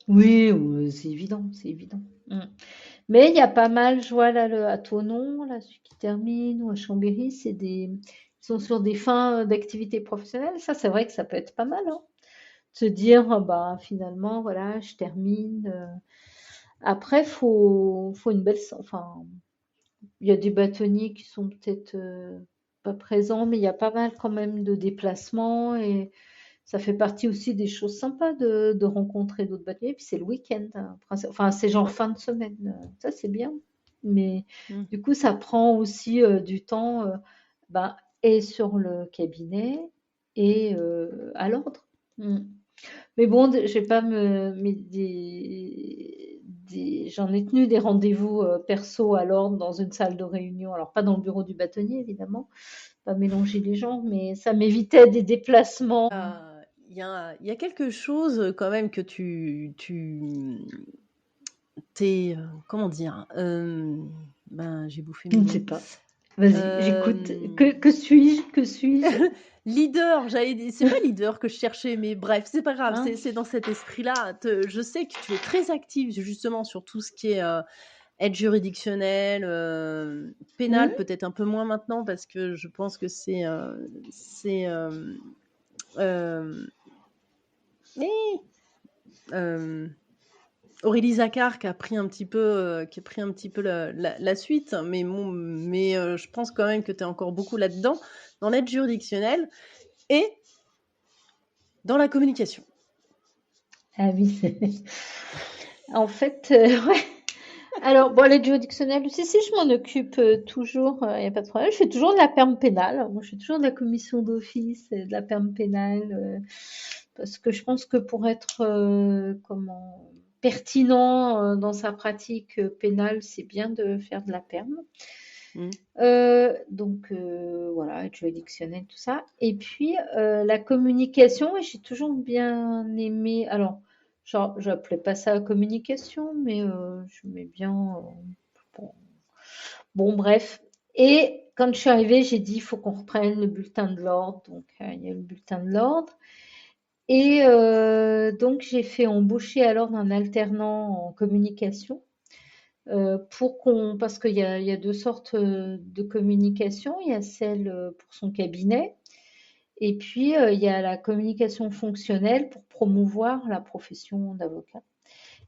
Oui, c'est évident, c'est évident. Mm. Mais il y a pas mal, je vois là à Thonon, là, celui qui termine, ou à Chambéry, ils sont sur des fins d'activité professionnelle. Ça, c'est vrai que ça peut être pas mal, hein. Se dire, bah, finalement, voilà, je termine. Après, faut une belle, enfin, il y a des bâtonniers qui sont peut-être pas présents, mais il y a pas mal quand même de déplacements et ça fait partie aussi des choses sympas de rencontrer d'autres bâtonniers. Puis c'est le week-end, hein. Enfin, c'est genre fin de semaine. Ça, c'est bien. Mais Mmh. du coup, ça prend aussi du temps ben, et sur le cabinet et à l'ordre. Mm. Mais bon, je vais pas mais j'en ai tenu des rendez-vous perso à l'ordre dans une salle de réunion. Alors, pas dans le bureau du bâtonnier, évidemment, pas mélanger les gens, mais ça m'évitait des déplacements. Il y a quelque chose, quand même que tu comment dire? Ben, j'ai bouffé Je mes ne sais mots. pas. Vas-y, j'écoute. Hem, Que suis-je? Que suis-je? leader, j'allais dire c'est pas leader que je cherchais, mais bref, c'est pas grave, Hein? c'est dans cet esprit-là. Te Je sais que tu es très active justement sur tout ce qui est, aide juridictionnelle, pénale, Hmm. peut-être un peu moins maintenant parce que je pense que c'est, hem, eh! Hem Aurélie Zaccar qui a pris un petit peu la suite, mais je pense quand même que tu es encore beaucoup là-dedans, dans l'aide juridictionnelle et dans la communication. Ah oui, en fait, ouais. Alors, bon, l'aide juridictionnelle, si, je m'en occupe toujours, il n'y a pas de problème. Je fais toujours de la perme pénale. Moi, je fais toujours de la commission d'office et de la perme pénale parce que je pense que pour être, comment pertinent dans sa pratique pénale, c'est bien de faire de la perme. Mmh. Voilà, être juridictionnel, tout ça. Et puis, la communication, j'ai toujours bien aimé. Alors, genre, j'appelais pas ça communication, mais je mets bien. Bon, bon, bref. Et quand je suis arrivée, j'ai dit, il faut qu'on reprenne le bulletin de l'ordre. Donc, il y a le bulletin de l'ordre. Et donc, j'ai fait embaucher alors un alternant en communication parce qu'il y a deux sortes de communication. Il y a celle pour son cabinet et puis il y a la communication fonctionnelle pour promouvoir la profession d'avocat.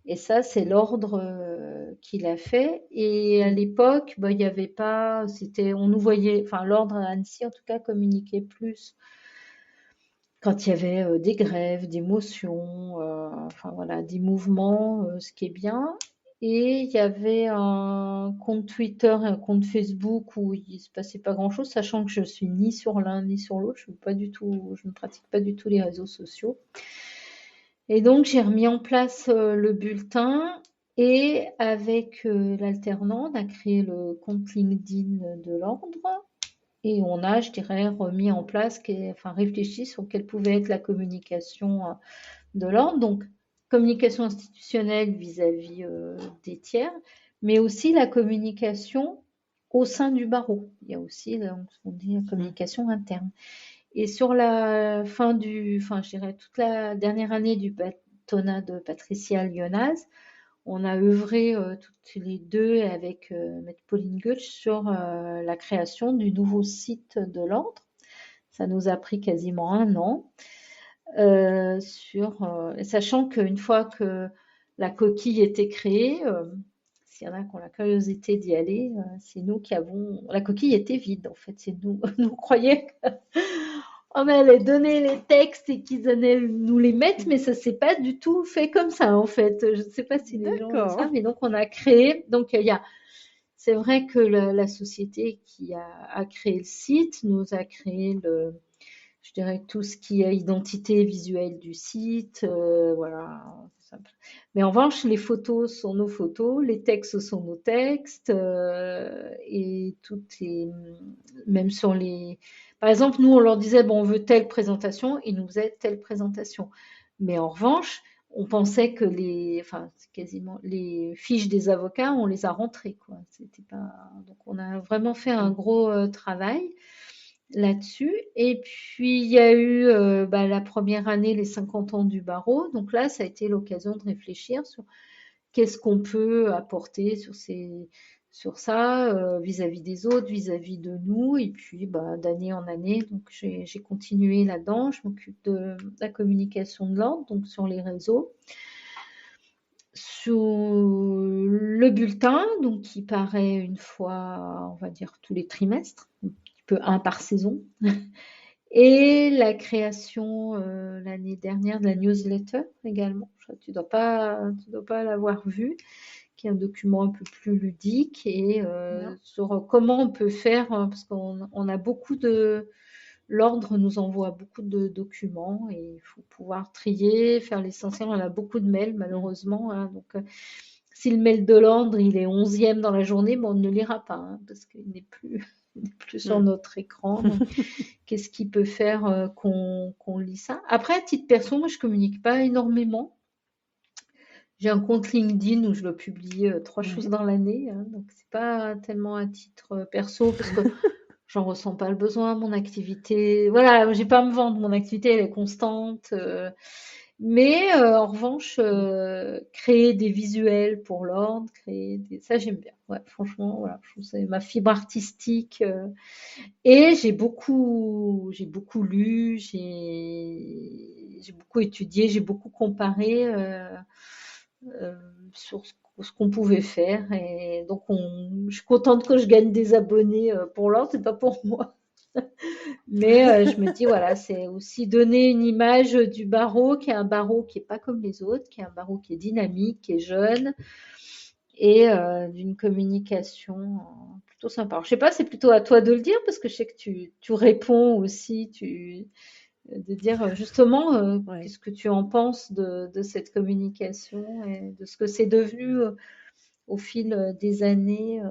Et ça, c'est l'ordre qu'il a fait. Et à l'époque, bah, il n'y avait pas, on nous voyait, enfin l'ordre à Annecy en tout cas communiquait plus quand il y avait des grèves, des motions, enfin voilà, des mouvements, ce qui est bien. Et il y avait un compte Twitter et un compte Facebook où il se passait pas grand-chose, sachant que je suis ni sur l'un ni sur l'autre. Je ne pratique pas du tout les réseaux sociaux. Et donc j'ai remis en place le bulletin et avec l'alternant, on a créé le compte LinkedIn de l'ordre. Et on a, je dirais, remis en place, enfin réfléchi sur quelle pouvait être la communication de l'ordre. Donc, communication institutionnelle vis-à-vis des tiers, mais aussi la communication au sein du barreau. Il y a aussi ce qu'on dit la communication interne. Et sur enfin, je dirais toute la dernière année du bâtonnat de Patricia Lyonaz, on a œuvré toutes les deux avec Maître Pauline Goetsch sur la création du nouveau site de l'ordre. Ça nous a pris quasiment un an, sachant qu'une fois que la coquille était créée, s'il y en a qui ont la curiosité d'y aller, c'est nous qui avons. La coquille était vide en fait, c'est nous. Nous croyons on allait donner les textes et qu'ils allaient nous les mettre, mais ça s'est pas du tout fait comme ça en fait. Je ne sais pas si les gens le D'accord. savent, mais donc on a créé. Donc c'est vrai que la société qui a créé le site nous a créé je dirais tout ce qui est identité visuelle du site, voilà. Mais en revanche, les photos sont nos photos, les textes sont nos textes, et même sur les, par exemple, nous on leur disait bon, on veut telle présentation, ils nous faisaient telle présentation. Mais en revanche, on pensait que enfin, quasiment les fiches des avocats, on les a rentrées, quoi. C'était pas, donc on a vraiment fait un gros travail là-dessus. Et puis, il y a eu la première année, les 50 ans du barreau. Donc là, ça a été l'occasion de réfléchir sur qu'est-ce qu'on peut apporter sur ça vis-à-vis des autres, vis-à-vis de nous. Et puis, d'année en année, donc j'ai continué là-dedans. Je m'occupe de la communication de l'ordre, donc sur les réseaux. Sur le bulletin, donc qui paraît une fois, on va dire, tous les trimestres, un petit peu un par saison. Et la création l'année dernière de la newsletter également. Tu dois pas l'avoir vu, qui est un document un peu plus ludique et Non. sur comment on peut faire, parce qu'on a beaucoup de, l'ordre nous envoie beaucoup de documents et il faut pouvoir trier, faire l'essentiel. On a beaucoup de mails malheureusement, hein, donc si le mail de l'ordre il est 11e dans la journée, on ne le lira pas hein, parce qu'il n'est plus sur notre écran. Donc, qu'est-ce qui peut faire qu'on lit ça? Après, à titre perso, moi je communique pas énormément. J'ai un compte LinkedIn où je dois publier 3 choses Ouais. dans l'année, hein, donc c'est pas tellement à titre perso parce que j'en ressens pas le besoin. Mon activité, voilà, j'ai pas à me vendre. Mon activité, elle est constante. Mais en revanche, créer des visuels pour l'ordre, ça j'aime bien. Ouais, franchement, voilà, je trouve que c'est ma fibre artistique. Et j'ai beaucoup lu, j'ai beaucoup étudié, j'ai beaucoup comparé sur ce qu'on pouvait faire. Et donc, je suis contente que je gagne des abonnés pour l'ordre, c'est pas pour moi. Mais je me dis, voilà, c'est aussi donner une image du barreau, qui est un barreau qui est pas comme les autres, qui est un barreau qui est dynamique, qui est jeune, et d'une communication plutôt sympa. Alors, je sais pas, c'est plutôt à toi de le dire, parce que je sais que tu réponds aussi, de dire justement Ouais. qu'est-ce que tu en penses de cette communication et de ce que c'est devenu au fil des années.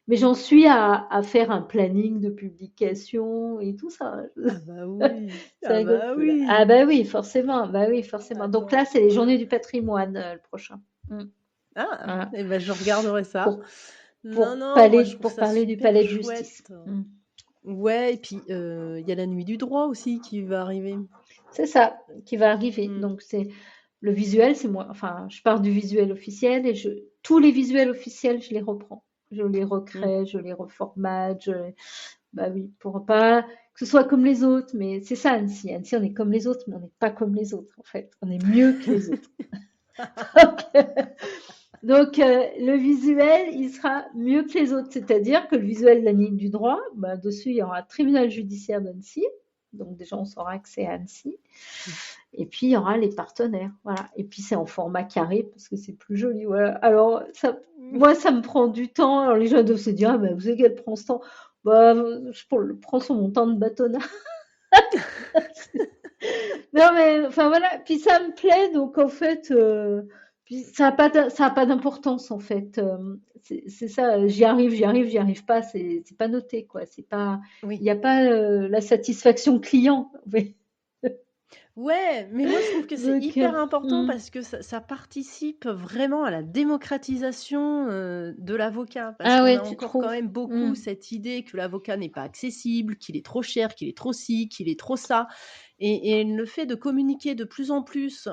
Mais j'en suis à faire un planning de publication et tout ça. Ah bah oui, Ça ah rigole bah plus là. Ah oui. bah oui, forcément. Bah oui, forcément. Donc là, Attends. c'est les Journées du patrimoine le prochain. Mm. Ah, Voilà. et ben je regarderai ça. Pour Non, non, moi je trouve pour ça parler du super palais de justice. chouette. Mm. Ouais, et puis il y a la nuit du droit aussi qui va arriver. C'est ça qui va arriver. Mm. Donc c'est le visuel, c'est moi. Enfin, je pars du visuel officiel et tous les visuels officiels, je les reprends. Je les Mm. recrée, je les reformate. Bah oui, pour pas que ce soit comme les autres. Mais c'est ça, Annecy. Annecy, on est comme les autres, mais on n'est pas comme les autres, en fait. On est mieux que les autres. Donc, le visuel, il sera mieux que les autres. C'est-à-dire que le visuel de la ligne du droit, bah, dessus, il y aura tribunal judiciaire d'Annecy. Donc, déjà, on saura que c'est à Annecy. Et puis, il y aura les partenaires. Voilà. Et puis, c'est en format carré parce que c'est plus joli. Voilà. Alors, ça, moi, ça me prend du temps. Alors, les gens doivent se dire, ah, bah, vous savez qu'elle prend ce temps. Bah, je le prends sur mon temps de bâtonnat. Non, mais enfin voilà, puis ça me plaît, donc en fait, puis ça a pas d'importance en fait. C'est ça, j'y arrive, j'y arrive pas, c'est pas noté quoi. C'est pas, il Oui. n'y a pas la satisfaction client. Oui. Ouais, mais moi je trouve que c'est Donc, hyper important hmm. parce que ça participe vraiment à la démocratisation de l'avocat. Parce Ah qu'on a ouais, tu encore quand trouves? même beaucoup Hmm. cette idée que l'avocat n'est pas accessible, qu'il est trop cher, qu'il est trop ci, qu'il est trop ça. Et le fait de communiquer de plus en plus,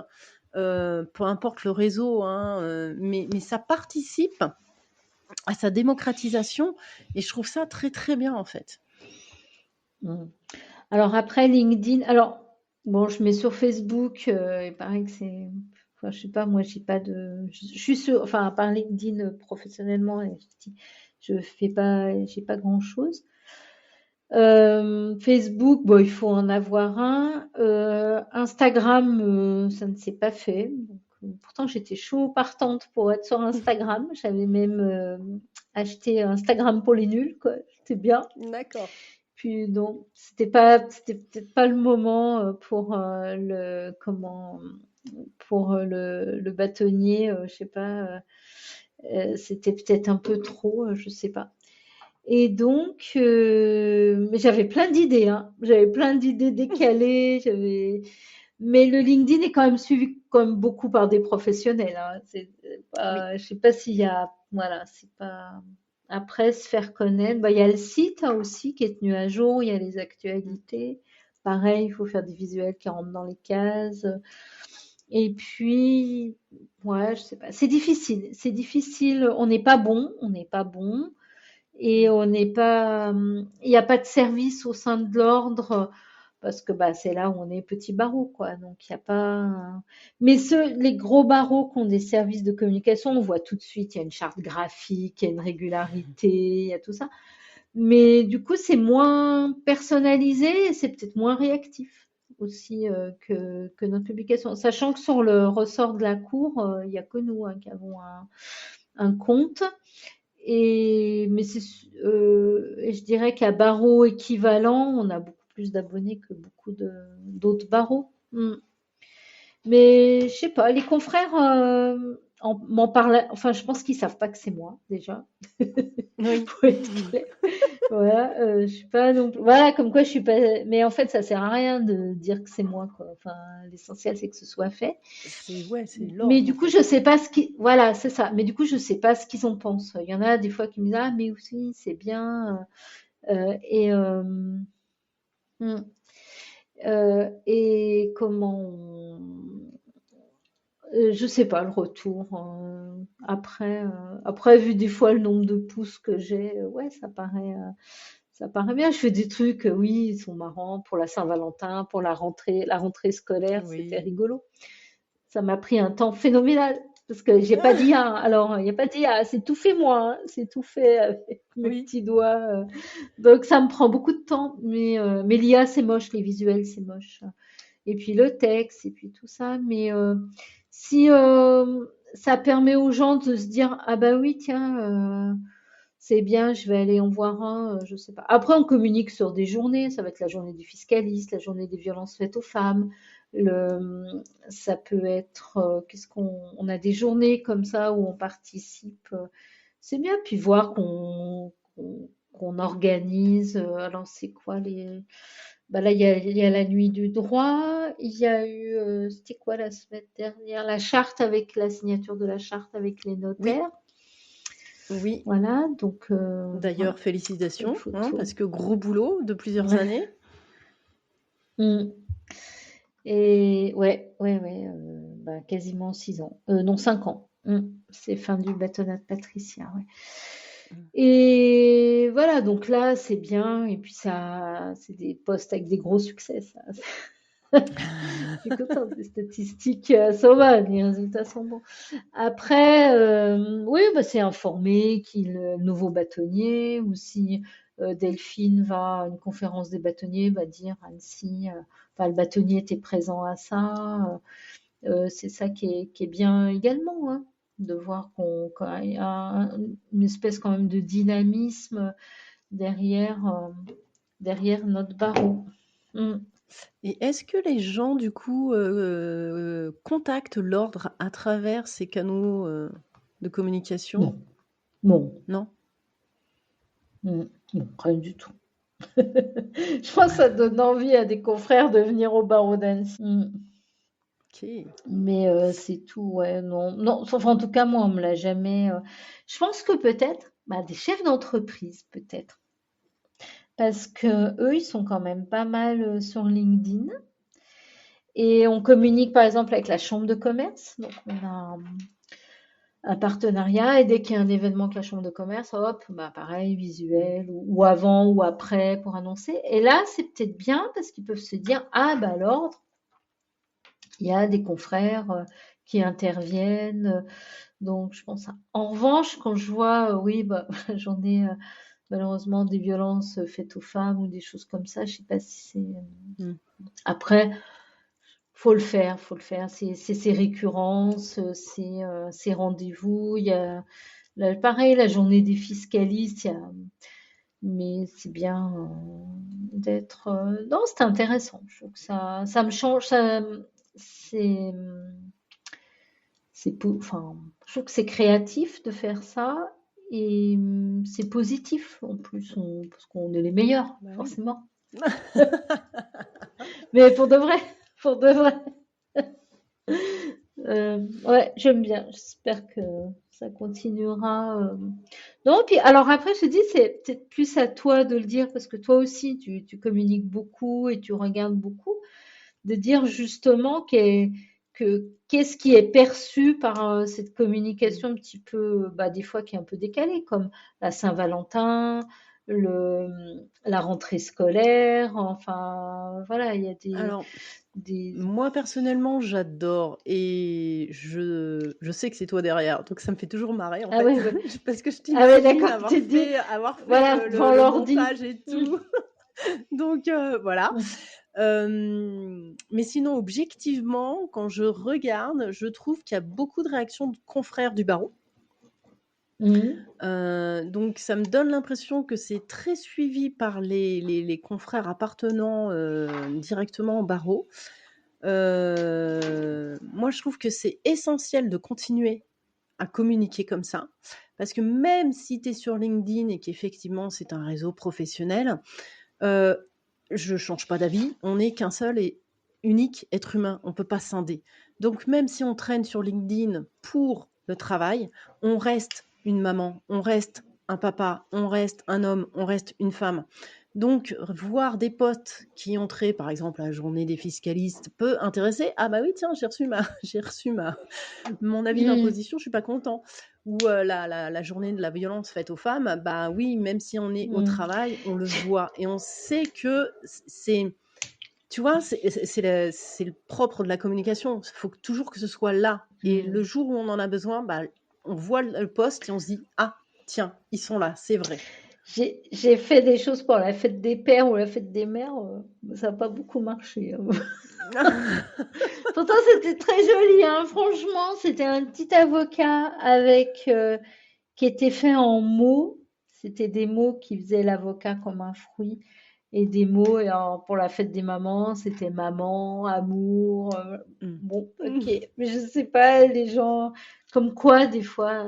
peu importe le réseau, hein, mais ça participe à sa démocratisation et je trouve ça très très bien en fait. Hmm. Alors après LinkedIn, alors bon, je mets sur Facebook, il paraît que c'est, enfin, je sais pas, moi je suis sur, enfin à part LinkedIn professionnellement, je fais pas, j'ai pas grand-chose. Facebook, bon, il faut en avoir un. Instagram, ça ne s'est pas fait. Donc, pourtant, j'étais chaud partante pour être sur Instagram. J'avais même acheté Instagram pour les nuls, quoi. C'était bien. D'accord. Puis donc, c'était peut-être pas le moment pour pour le bâtonnier, je sais pas. C'était peut-être un peu trop, je sais pas. Et donc, mais j'avais plein d'idées, hein. J'avais plein d'idées décalées. Mais le LinkedIn est quand même suivi comme beaucoup par des professionnels, hein. Oui. Je sais pas s'il y a, voilà, c'est pas. Après, se faire connaître, bah, il y a le site hein, aussi qui est tenu à jour. Il y a les actualités. Pareil, il faut faire des visuels qui rentrent dans les cases. Et puis, ouais, je sais pas. C'est difficile. C'est difficile. On n'est pas bon. On n'est pas bon et Mm. on n'est pas, il n'y a pas de service au sein de l'ordre parce que bah, c'est là où on est petit barreau, quoi. Donc il n'y a pas. Mais les gros barreaux qui ont des services de communication, on voit tout de suite, il y a une charte graphique, il y a une régularité, il y a tout ça. Mais du coup, c'est moins personnalisé et c'est peut-être moins réactif aussi que notre publication. Sachant que sur le ressort de la cour, il n'y a que nous hein, qui avons un compte. Et je dirais qu'à barreau équivalent, on a beaucoup plus d'abonnés que beaucoup d'autres barreaux. Mm. Mais je sais pas, les confrères m'en parlent. Enfin, je pense qu'ils savent pas que c'est moi déjà, Oui. pour être clair. Voilà, je suis pas non plus. Voilà, comme quoi je suis pas. Mais en fait, ça sert à rien de dire que c'est moi, quoi. Enfin, l'essentiel c'est que ce soit fait. C'est ouais, c'est Mais l'ordre en du coup, fait. je sais pas ce qui, voilà, c'est ça. Mais du coup, je sais pas ce qu'ils en pensent. Il y en a des fois qui me disent, ah, mais aussi, c'est bien. Et, hmm, et je sais pas le retour. Après, vu des fois le nombre de pouces que j'ai, ouais, ça paraît bien. Je fais des trucs, oui, ils sont marrants pour la Saint-Valentin, pour la rentrée scolaire, c'était Oui. rigolo. Ça m'a pris un temps phénoménal parce que j'ai pas d'IA. Alors, il n'y a pas d'IA, c'est tout fait moi, hein. C'est tout fait avec mes Oui. petits doigts. Donc, ça me prend beaucoup de temps. Mais l'IA, c'est moche, les visuels, c'est moche. Et puis le texte, et puis tout ça. Mais si ça permet aux gens de se dire, ah bah oui, tiens, c'est bien, je vais aller en voir un, je sais pas. Après, on communique sur des journées, ça va être la journée du fiscaliste, la journée des violences faites aux femmes. Ça peut être, qu'est-ce on a des journées comme ça où on participe. C'est bien, puis voir qu'on organise. Alors, c'est quoi les. Bah là, il y a la nuit du droit, il y a eu, c'était quoi la semaine dernière? La charte avec la signature de la charte avec les Oui, notaires. oui. Voilà, donc D'ailleurs, voilà, les félicitations, hein, photos. parce que gros boulot de plusieurs Ouais. années. Mm. Et ouais, ouais, ouais, bah, quasiment 6 ans. Non, 5 ans. C'est fin du bâtonnat de Patricia, ouais. Et voilà, donc là, c'est bien. Et puis ça, c'est des postes avec des gros succès, ça. Je suis contente, les statistiques sont bonnes, les résultats sont bons. Après, oui, bah, c'est informer qu'il nouveau bâtonnier, ou si Delphine va à une conférence des bâtonniers, va dire Annecy, enfin, le bâtonnier était présent à ça. C'est ça qui est bien également, hein, de voir qu'il y a une espèce quand même de dynamisme derrière, derrière notre barreau. Mm. Et est-ce que les gens, du coup, contactent l'ordre à travers ces canaux de communication? Non, non, Non? non, rien du tout. Je pense que ça donne envie à des confrères de venir au barreau d'Annecy. Ok. Mais c'est tout, ouais, non, non, enfin, en tout cas, moi, on me l'a jamais. Je pense que peut-être, bah, des chefs d'entreprise, peut-être, parce que eux, ils sont quand même pas mal sur LinkedIn. Et on communique par exemple avec la chambre de commerce. Donc on a un partenariat et dès qu'il y a un événement avec la chambre de commerce, hop, bah pareil, visuel ou avant ou après pour annoncer. Et là, c'est peut-être bien parce qu'ils peuvent se dire, ah bah l'ordre, il y a des confrères qui interviennent. Donc je pense ça. En revanche, quand je vois, oui, bah, j'en ai malheureusement des violences faites aux femmes ou des choses comme ça, je sais pas si c'est. Mm. Après, faut le faire, faut le faire. C'est ces récurrences, c'est ces rendez-vous. Il y a pareil la journée des fiscalistes. Mais c'est bien d'être. Non, c'est intéressant. Je trouve que ça me change. C'est, enfin, je trouve que c'est créatif de faire ça et c'est positif en plus, parce qu'on est les meilleurs, Bah oui. forcément. Mais pour de vrai, pour de vrai. Ouais, j'aime bien. J'espère que ça continuera. Non, puis alors après, je te dis, c'est peut-être plus à toi de le dire parce que toi aussi, tu communiques beaucoup et tu regardes beaucoup, de dire justement qu'est-ce qui est perçu par cette Mm. communication un petit peu, bah, des fois qui est un peu décalée, comme la Saint-Valentin, la rentrée scolaire. Enfin, voilà, il y a Alors, des... moi personnellement, j'adore et je sais que c'est toi derrière, donc ça me fait toujours marrer en Ah ouais, fait, ouais. parce que je Ah ouais, t'imagine d'accord, tu te dis, avoir fait voilà, devant le l'ordi. montage et Mmh. tout, donc voilà. Mmh. Mais sinon, objectivement, quand je regarde, je trouve qu'il y a beaucoup de réactions de confrères du barreau. Mmh. Donc ça me donne l'impression que c'est très suivi par les confrères appartenant directement au barreau. Moi, je trouve que c'est essentiel de continuer à communiquer comme ça, parce que même si tu es sur LinkedIn et qu'effectivement c'est un réseau professionnel, je ne change pas d'avis, on n'est qu'un seul et unique être humain, on ne peut pas scinder. Donc même si on traîne sur LinkedIn pour le travail, on reste une maman, on reste un papa, on reste un homme, on reste une femme. Donc voir des posts qui ont trait, par exemple, la journée des fiscalistes peut intéresser. Ah bah oui, tiens, j'ai reçu mon avis Mmh. d'imposition, je suis pas content. Ou la journée de la violence faite aux femmes, bah oui, même si on est au Mmh. travail, on le voit et on sait que c'est, tu vois, c'est le propre de la communication. Il faut toujours que ce soit là. Et Mmh. le jour où on en a besoin, bah, on voit le poste et on se dit, ah, tiens, ils sont là, c'est vrai. J'ai fait des choses pour la fête des pères ou la fête des mères, ça n'a pas beaucoup marché, hein. Pourtant, c'était très joli, hein. Franchement, c'était un petit avocat avec qui était fait en mots. C'était des mots qui faisaient l'avocat comme un fruit et des mots. Et alors, pour la fête des mamans, c'était maman, amour. Mmh. Bon, ok. Mmh. Mais je sais pas, les gens, comme quoi, des fois,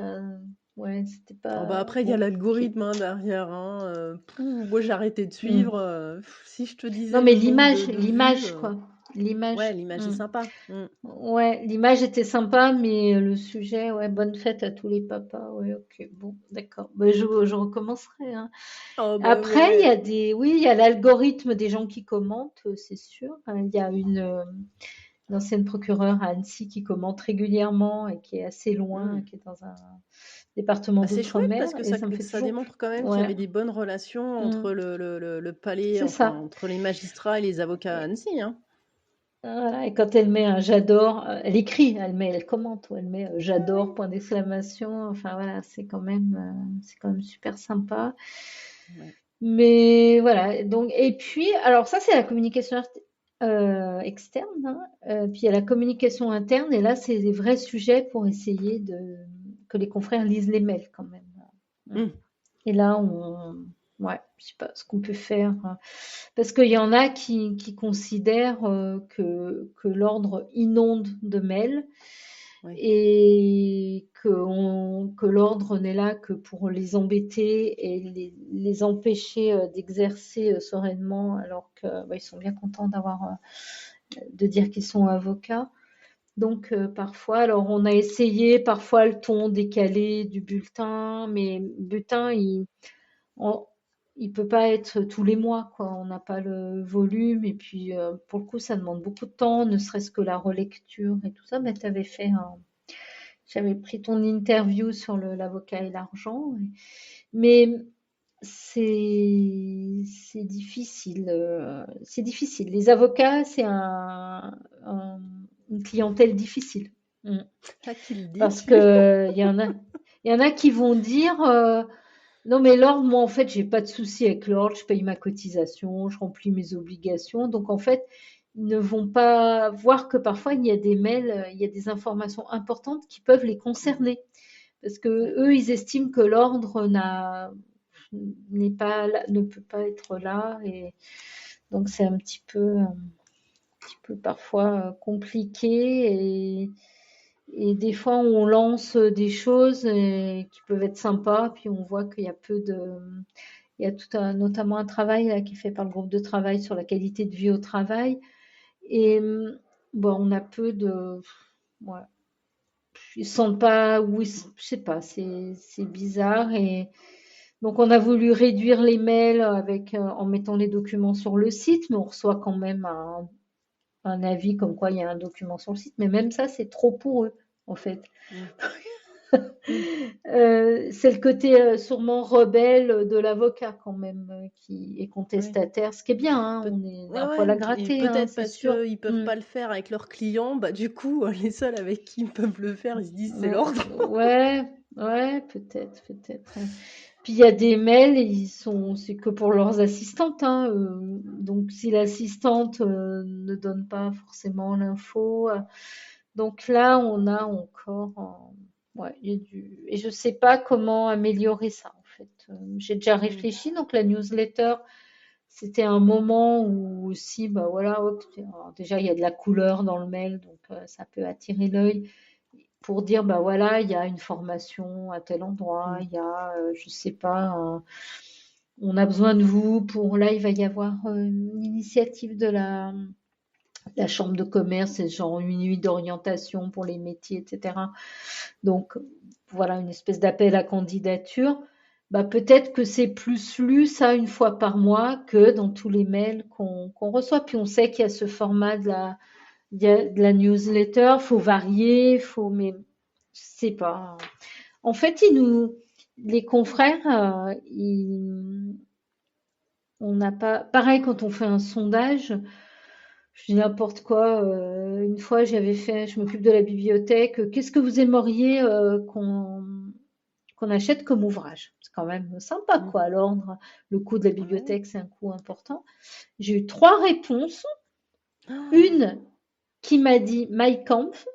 ouais, c'était Oh pas bah, après, il y a bon. Ok. l'algorithme, hein, derrière, hein, moi, j'ai arrêté de Hmm. suivre, si je te Non, disais mais le nombre de vues, l'image, quoi. ouais, L'image. l'image est Hmm. sympa. Mmh. Ouais, l'image était sympa, mais le sujet, ouais, bonne fête à tous les papas. Ouais, ok, bon, d'accord. Bah, je recommencerai, hein. Oh bah, Après, il y a ouais. oui, il y a l'algorithme des gens qui commentent, c'est sûr. Il y a une ancienne procureure à Annecy qui commente régulièrement et qui est assez loin, Mmh. qui est dans un département Bah, c'est chouette d'outre-mer, parce que et ça me fait ça toujours, démontre quand même qu'il y ouais, avait des bonnes relations mm, entre le palais, c'est enfin, ça. entre les magistrats et les avocats à Et, Annecy, hein. voilà, et quand elle met un j'adore, elle écrit, elle commente, ou elle met Ouais, j'adore, ouais. point d'exclamation. Enfin voilà, c'est quand même super sympa. Ouais. Mais voilà, donc, et puis, alors ça, c'est la communication externe, hein. Puis il y a la communication interne, et là, c'est des vrais sujets pour essayer que les confrères lisent les mails quand même. Mm. Mmh. Et là, ouais, je sais pas ce qu'on peut faire, hein. Parce qu'il y en a qui considèrent que l'ordre inonde de mails, Ouais. et que l'ordre n'est là que pour les embêter et les empêcher d'exercer sereinement, alors que bah, ils sont bien contents de dire qu'ils sont avocats. Donc parfois, alors on a essayé parfois le ton décalé du bulletin, mais le bulletin, on- il peut pas être tous les mois, quoi. On n'a pas le volume, et puis pour le coup, ça demande beaucoup de temps, ne serait-ce que la relecture et tout ça. Mais j'avais pris ton interview sur l'avocat et l'argent, mais c'est difficile. C'est difficile. Les avocats, c'est une clientèle difficile. Mm. Là, qui le dis Parce tu? que il y en a qui vont dire non, mais l'ordre, moi, en fait, j'ai pas de souci avec l'ordre, je paye ma cotisation, je remplis mes obligations. Donc, en fait, ils ne vont pas voir que parfois, il y a des mails, il y a des informations importantes qui peuvent les Mmh. concerner. Parce que Ouais. eux, ils estiment que l'ordre n'est pas ne peut pas être là. Et donc, c'est un petit peu parfois compliqué. Et des fois, on lance des choses qui peuvent être sympas, puis on voit qu'il y a il y a notamment un travail là, qui est fait par le groupe de travail sur la qualité de vie au travail. Et bon, on a peu de, ouais, ils se sentent pas, oui, je sais pas, c'est bizarre. Et donc, on a voulu réduire les mails en mettant les documents sur le site, mais on reçoit quand même un avis comme quoi il y a un document sur le site. Mais même ça, c'est trop pour eux, en fait. Mmh. Mmh. C'est le côté sûrement rebelle de l'avocat quand même qui est Ouais. contestataire, ce qui est bien, hein, Peut on est Ouais, un ouais, poil à et gratter, hein, peut-être c'est parce sûr. qu'ils peuvent Mm. pas le faire avec leurs clients, bah, du coup, les seuls avec qui ils peuvent le faire, ils se disent: «C'est l'ordre». Ouais, ouais, peut-être, peut-être. Puis il y a des mails, c'est que pour leurs assistantes, hein, donc si l'assistante ne donne pas forcément l'info, donc là on a encore, ouais, et je sais pas comment améliorer ça en fait. J'ai déjà Mmh. réfléchi, donc la newsletter, c'était un moment où aussi, bah voilà, hop, alors déjà il y a de la couleur dans le mail, donc ça peut attirer l'œil pour dire, bah voilà, il y a une formation à tel endroit, Mmh. il y a, je sais pas, on a besoin de vous pour, là, il va y avoir une initiative de la chambre de commerce, c'est genre une nuit d'orientation pour les métiers, etc. Donc, voilà, une espèce d'appel à candidature. Bah, peut-être que c'est plus lu ça une fois par mois que dans tous les mails qu'on reçoit. Puis on sait qu'il y a ce format de la newsletter, faut varier, mais je sais pas. En fait, les confrères, on n'a pas, pareil quand on fait un sondage, je dis n'importe quoi. Une fois, je m'occupe de la bibliothèque. Qu'est-ce que vous aimeriez qu'on achète comme ouvrage? C'est quand même sympa, Mmh. quoi. L'ordre, le coût de la Ouais. bibliothèque, c'est un coût important. J'ai eu 3 réponses. Oh! Une qui m'a dit Mein Kampf,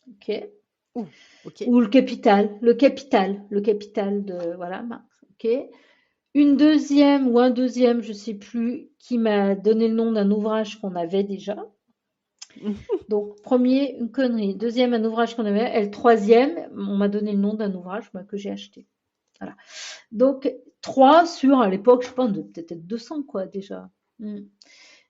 ok, Ouh, OK. ou le capital de, voilà, Marx, ok. une deuxième ou un deuxième, je sais plus, qui m'a donné le nom d'un ouvrage qu'on avait déjà. Donc, premier, une connerie. Deuxième, un ouvrage qu'on avait. Et le troisième, on m'a donné le nom d'un ouvrage que j'ai acheté. Voilà. Donc, trois sur, à l'époque, je pense, peut-être 200, quoi, déjà. Mm.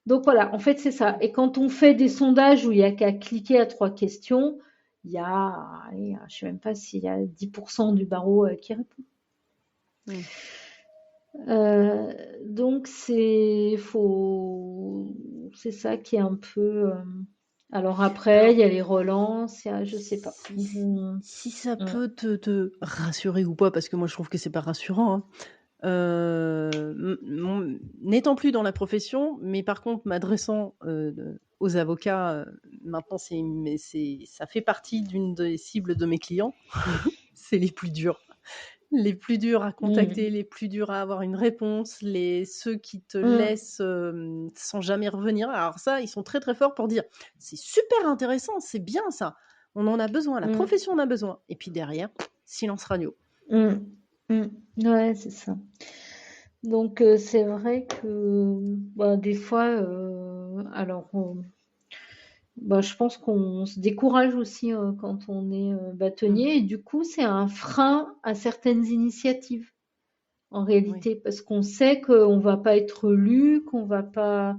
Donc, voilà, en fait, c'est ça. Et quand on fait des sondages où il y a qu'à cliquer à trois questions, il y a, allez, je sais même pas s'il y a 10% du barreau qui répond. Mm. Donc c'est ça qui est un peu. Alors après, Alors, il y a les relances, je sais pas. si, si ça peut te rassurer ou pas, parce que moi je trouve que c'est pas rassurant, hein. N'étant plus dans la profession, mais par contre m'adressant aux avocats, maintenant ça fait partie d'une des cibles de mes clients. C'est les plus durs à contacter, Mm, les plus durs à avoir une réponse, ceux qui te mm, laissent sans jamais revenir. Alors ça, ils sont très très forts pour dire c'est super intéressant, c'est bien ça, on en a besoin, la mm, profession en a besoin. Et puis derrière, silence radio. mm, mm. Ouais, c'est ça. Donc c'est vrai que bah, des fois, bah, je pense qu'on se décourage aussi quand on est Mm. bâtonnier, et du coup, c'est un frein à certaines initiatives. En Oui, réalité, parce qu'on sait qu'on va pas être lu, qu'on va pas.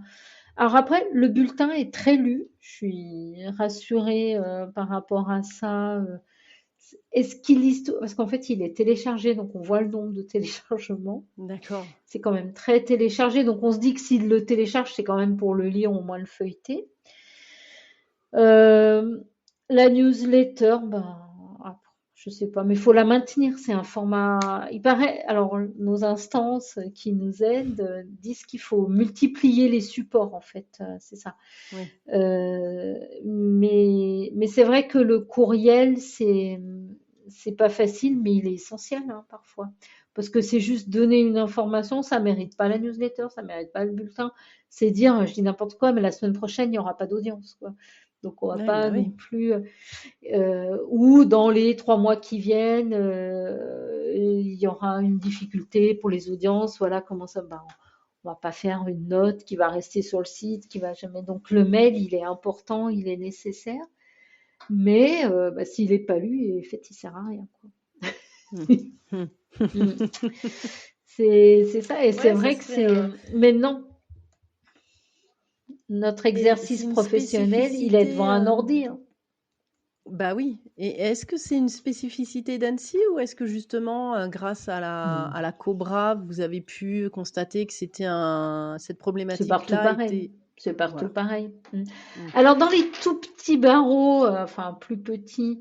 Alors après, le bulletin est très lu. Je suis rassurée par rapport à ça. Est-ce qu'il liste. Parce qu'en fait, il est téléchargé, donc on voit le nombre de téléchargements. d'accord. C'est quand même très téléchargé, donc on se dit que s'il le télécharge, c'est quand même pour le lire, au moins le feuilleter. Euh, la newsletter, ben, je sais pas, mais il faut la maintenir. C'est un format. Il paraît. Alors, nos instances qui nous aident disent qu'il faut multiplier les supports, en fait. C'est ça. Oui, Mais c'est vrai que le courriel, c'est pas facile, mais il est essentiel parfois. Parce que c'est juste donner une information, ça mérite pas la newsletter, ça mérite pas le bulletin. C'est dire, je dis n'importe quoi, mais la semaine prochaine, il n'y aura pas d'audience, quoi. Donc on va oui, pas bah non oui. plus, ou dans les 3 mois qui viennent, il y aura une difficulté pour les audiences. Voilà comment ça. Ben, on va pas faire une note qui va rester sur le site, qui va jamais. Donc le mail, il est important, il est nécessaire, mais bah, s'il est pas lu, en fait, il sert à rien, quoi. Mm. Mm. Mm. C'est ça, et c'est Ouais, ça vrai que serait. c'est maintenant notre Et c'est exercice une professionnel, il est devant spécificité. un ordi, hein. Bah oui. Et est-ce que c'est une spécificité d'Annecy ou est-ce que justement, grâce Hmm. à la Cobra, vous avez pu constater que cette C'est partout problématique-là pareil. était. C'est partout Voilà. pareil. Mm. Mm. Alors, dans les tout petits barreaux, enfin plus petits,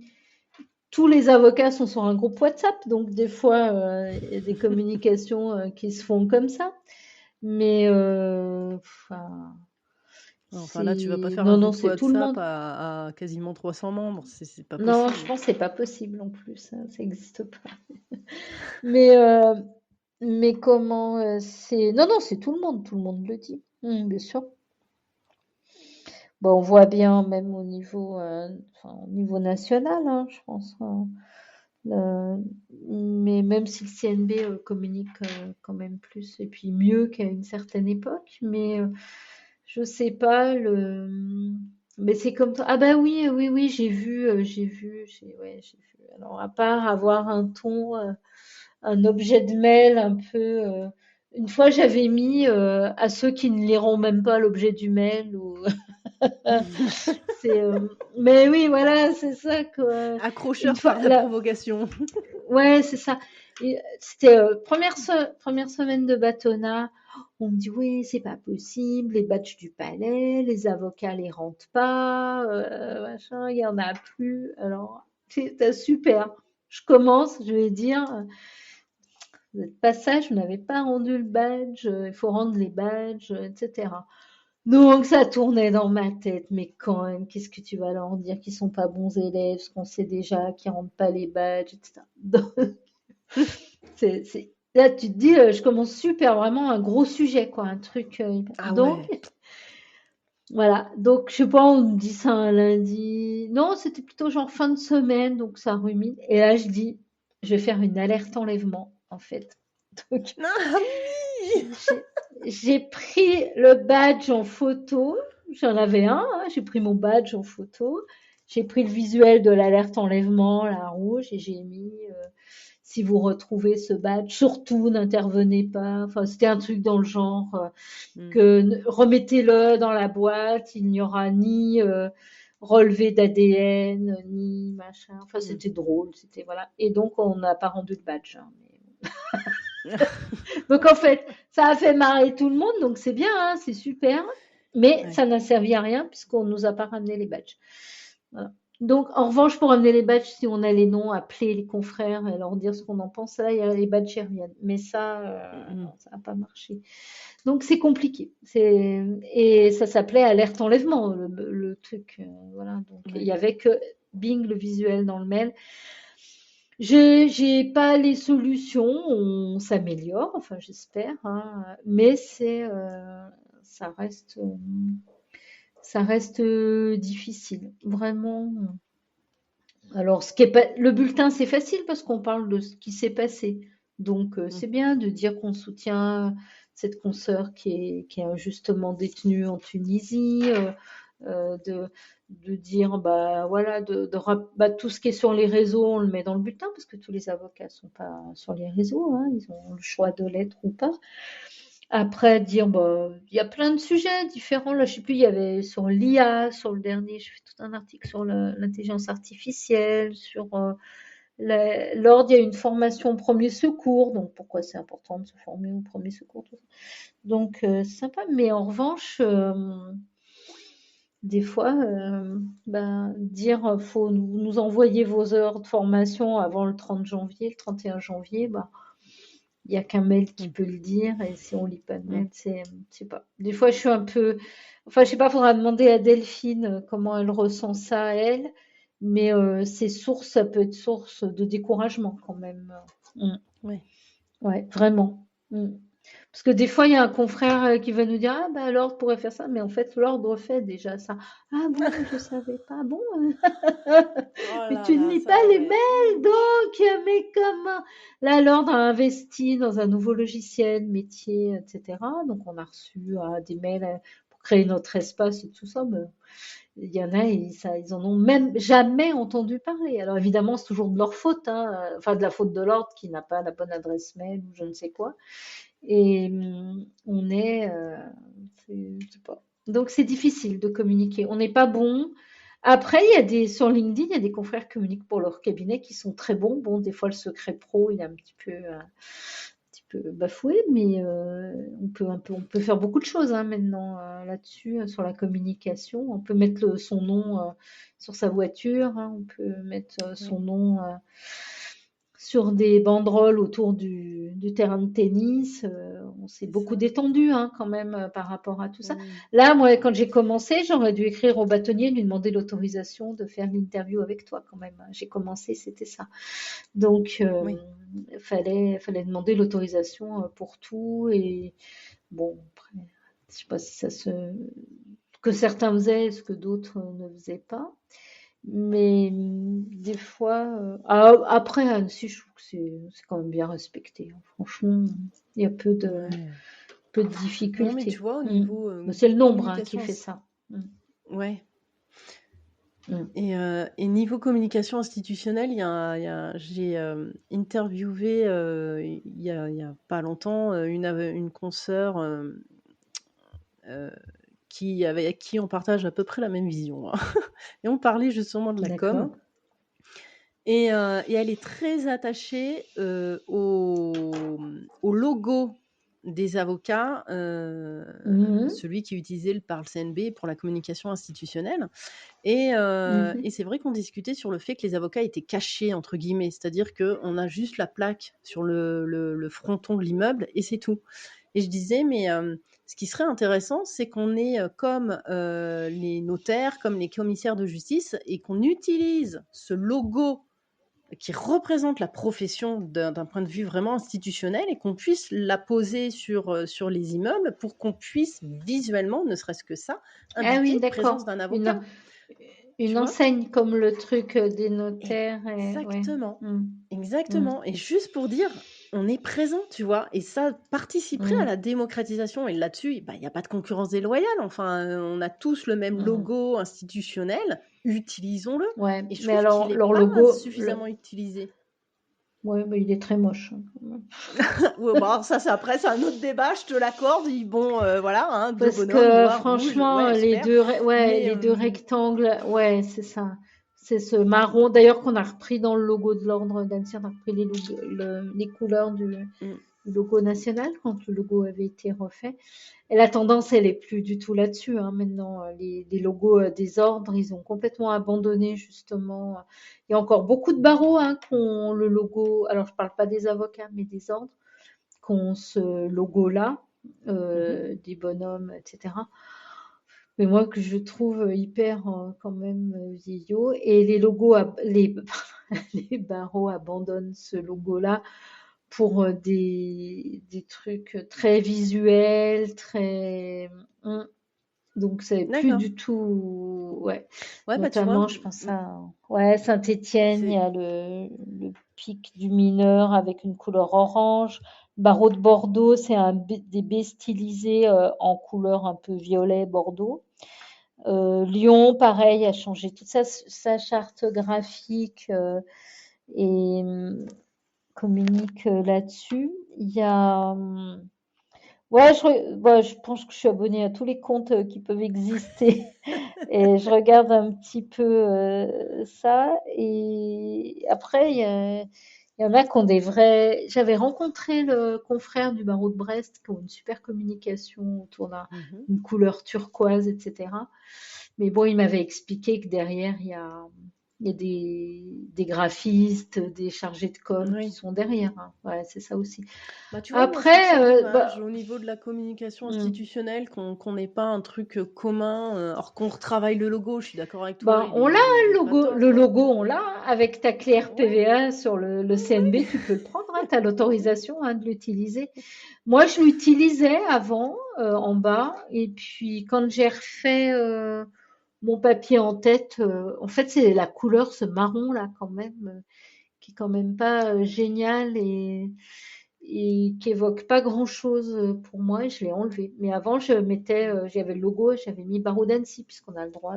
tous les avocats sont sur un groupe WhatsApp, donc des fois, il y a des communications qui se font comme ça. Mais enfin, Enfin là, tu vas pas faire un non, non, groupe c'est tout le WhatsApp monde. à quasiment 300 membres, c'est pas Non, je possible. pense que c'est pas possible non plus, ça n'existe pas. Mais comment c'est. Non, non, c'est tout le monde le dit. Bien sûr. Bon, on voit bien même enfin, au niveau national, hein, je pense, hein. Le- mais même si le CNB communique quand même plus et puis mieux qu'à une certaine époque, mais je sais pas mais c'est comme ça. Ah bah oui, oui, oui, ouais, j'ai vu. Alors à part avoir un ton, un objet de mail un peu. Une fois, j'avais mis à ceux qui ne liront même pas l'objet du mail ou c'est. Mais oui, voilà, c'est ça quoi. Une Accrocheur fois, par la là, provocation. ouais, c'est ça. C'était première semaine de bâtonnat. On me dit oui, c'est pas possible. Les badges du palais, les avocats les rendent pas, machin, il y en a plus. Alors, c'est super. Je commence, je vais dire, vous êtes pas sage, vous n'avez pas rendu le badge, il faut rendre les badges, etc. Donc ça tournait dans ma tête, mais quand même, qu'est-ce que tu vas leur dire qu'ils sont pas bons élèves, ce qu'on sait déjà, qu'ils rendent pas les badges, etc. Donc, là, tu te dis, je commence super, vraiment un gros sujet, quoi, un truc. Ah Donc, ouais. voilà. Donc, je sais pas, on me dit ça un lundi. Non, c'était plutôt genre fin de semaine, donc ça rumine. Et là, je dis, je vais faire une alerte enlèvement, en fait. Donc, Ah j'ai oui! j'ai- j'ai pris le badge en photo. J'en avais un, hein, j'ai pris mon badge en photo. J'ai pris le visuel de l'alerte enlèvement, la rouge, et j'ai mis si vous retrouvez ce badge, surtout n'intervenez pas. Enfin, c'était un truc dans le genre Mmh. que remettez-le dans la boîte, il n'y aura ni relevé d'ADN, ni machin. Enfin, Mmh. c'était drôle, c'était voilà. Et donc, on n'a pas rendu le badge, hein, donc en fait, ça a fait marrer tout le monde, donc c'est bien, hein, c'est super. Mais Ouais. ça n'a servi à rien puisqu'on nous a pas ramené les badges. Voilà. Donc en revanche, pour ramener les badges, si on a les noms, appeler les confrères et leur dire ce qu'on en pense, là, il y a les badges qui reviennent. Mais ça, Mmh. non, ça n'a pas marché. Donc c'est compliqué. Et ça s'appelait alerte enlèvement, le truc. Voilà. Donc il Ouais. y avait que Bing le visuel dans le mail. J'ai pas les solutions, on s'améliore, enfin j'espère, hein, mais ça reste, euh, ça reste difficile, vraiment. Alors, ce qui est pas, le bulletin, c'est facile parce qu'on parle de ce qui s'est passé. Donc, Mmh. c'est bien de dire qu'on soutient cette consoeur qui est injustement détenue en Tunisie, de dire, bah voilà, bah, tout ce qui est sur les réseaux, on le met dans le bulletin parce que tous les avocats sont pas sur les réseaux, hein, ils ont le choix de l'être ou pas. Après, dire, bah, il y a plein de sujets différents. Là, je sais plus, il y avait sur l'IA, sur le dernier, je fais tout un article sur l'intelligence artificielle, sur l'ordre, il y a une formation au premier secours, donc pourquoi c'est important de se former au premier secours, tout ça. Donc, c'est sympa. Mais en revanche, des fois, ben, dire, faut nous envoyer vos heures de formation avant le 30 janvier, le 31 janvier, bah, il n'y a qu'un mail qui Mmh. peut le dire, et si on lit pas de Mmh. mail, je sais pas. Des fois, je suis un peu, enfin, je sais pas, faudra demander à Delphine comment elle ressent ça, elle, mais ça peut être source de découragement quand même. Ouais. Ouais, vraiment. Parce que des fois, il y a un confrère qui va nous dire, ah ben l'ordre pourrait faire ça, mais en fait, l'ordre fait déjà ça. Ah bon, je savais pas. Bon, Oh mais là tu ne là, lis ça pas va les être mails, ouch! donc, mais comment? Là, l'ordre a investi dans un nouveau logiciel, métier, etc. Donc, on a reçu des mails pour créer notre espace et tout ça. Mais il y en a, ils en ont même jamais entendu parler. Alors, évidemment, c'est toujours de leur faute, hein, enfin, de la faute de l'ordre qui n'a pas la bonne adresse mail ou je ne sais quoi. Et on est, je sais pas. Donc c'est difficile de communiquer. On n'est pas bon. Après, sur LinkedIn, il y a des confrères qui communiquent pour leur cabinet qui sont très bons. Bon, des fois le secret pro, il est un petit peu bafoué, mais on peut faire beaucoup de choses hein, maintenant là-dessus, sur la communication. On peut mettre son nom sur sa voiture, hein, on peut mettre son Ouais. nom sur des banderoles autour du terrain de tennis. On s'est C'est beaucoup ça. détendu hein, quand même par rapport à tout ça. Mmh. Là, moi, quand j'ai commencé, j'aurais dû écrire au bâtonnier, lui demander l'autorisation de faire l'interview avec toi quand même. J'ai commencé, c'était ça. Donc, Oui. fallait demander l'autorisation pour tout. Et bon, après, je sais pas si que certains faisaient, ce que d'autres ne faisaient pas. Mais des fois, après à Annecy, je trouve que c'est quand même bien respecté, hein. Franchement, il y a Ouais. peu de Non, mais tu difficultés. vois, au niveau, Mais c'est le nombre hein, qui communication fait ça. ouais. Mm. Et niveau communication institutionnelle, il y a j'ai, interviewé, il y a pas longtemps, une consoeur, heu, avec qui on partage à peu près la même vision, hein. Et on parlait justement de la com D'accord. et elle est très attachée, au logo des avocats, Mhm. celui qui est utilisé par le CNB pour la communication institutionnelle. Et Mhm. c'est vrai qu'on discutait sur le fait que les avocats étaient «cachés» entre guillemets, c'est-à-dire qu'on a juste la plaque sur le fronton de l'immeuble et c'est tout. Et je disais: «Mais ce qui serait intéressant, c'est qu'on ait, comme, les notaires, comme les commissaires de justice et qu'on utilise ce logo qui représente la profession d'un point de vue vraiment institutionnel et qu'on puisse la poser sur les immeubles pour qu'on puisse visuellement, ne serait-ce que ça, Ah oui, indiquer présence d'accord. d'un avocat». Une Tu vois? enseigne comme le truc des notaires. Et, ouais. Exactement, Mm. Mm. exactement et juste pour dire: on est présent, tu vois? Et ça participerait à Mmh, la démocratisation et là-dessus, bah, il y a pas de concurrence déloyale. Enfin, on a tous le même mmh. logo institutionnel, utilisons-le Ouais, et je mais trouve qu'il alors est leur pas logo, suffisamment utilisé. ouais, bah, il est très moche, hein, quand même. Ouais, bon, alors ça, c'est après, c'est un autre débat, je te l'accorde. Ils bon, voilà, hein, 2 Parce bonhommes que noirs, rouges, franchement, ouais, super. ouais, Mais, les deux rectangles, ouais, c'est ça. C'est ce marron, d'ailleurs, qu'on a repris dans le logo de l'ordre d'Annecy, on a repris les couleurs mmh, du logo national quand le logo avait été refait. Et la tendance, elle est plus du tout là-dessus, hein. Maintenant, les logos des ordres, ils ont complètement abandonné justement. Il y a encore beaucoup de barreaux, hein, qui ont le logo. Alors, je parle pas des avocats, mais des ordres qui ont ce logo-là, mmh. des bonhommes, etc. Mais moi, que je trouve hyper quand même vieillot. Et les logos, les barreaux abandonnent ce logo-là pour des trucs très visuels, très. Donc, c'est plus D'accord. du tout. Ouais. Ouais, bah, tu vois? Notamment, je pense à ouais, Saint-Étienne, il y C'est a le pic du mineur avec une couleur orange. Barreau de Bordeaux, c'est des baies stylisées en couleur un peu violet Bordeaux. Lyon, pareil, a changé toute sa charte graphique et communique là-dessus. Il y a ouais, ouais, je pense que je suis abonnée à tous les comptes qui peuvent exister et je regarde un petit peu ça. Et après, il y en a qui ont des vrais. J'avais rencontré le confrère du barreau de Brest qui ont une super communication autour mmh. d'une couleur turquoise, etc. Mais bon, il m'avait expliqué que derrière, il y a des graphistes, des chargés de com qui Oui. sont derrière, hein. Ouais, c'est ça aussi. Bah, tu vois, moi, je trouve Après, ça dommage bah, au niveau de la communication hmm. institutionnelle qu'on n'ait pas un truc, commun, alors qu'on retravaille le logo, je suis d'accord avec toi, Ben, il on est l'a, il est le pas logo, top, le hein. logo, on l'a. Avec ta clé Ouais, RPVA sur le CNB, tu peux le prendre, hein, tu as mmh, l'autorisation de l'utiliser. Moi, je l'utilisais avant, en bas, et puis quand j'ai refait mon papier en tête, en fait, c'est la couleur, ce marron là, quand même, qui est quand même pas génial et qui évoque pas grand-chose pour moi, et je l'ai enlevé. Mais avant, j'avais le logo, j'avais mis barreau d'Annecy, puisqu'on a le droit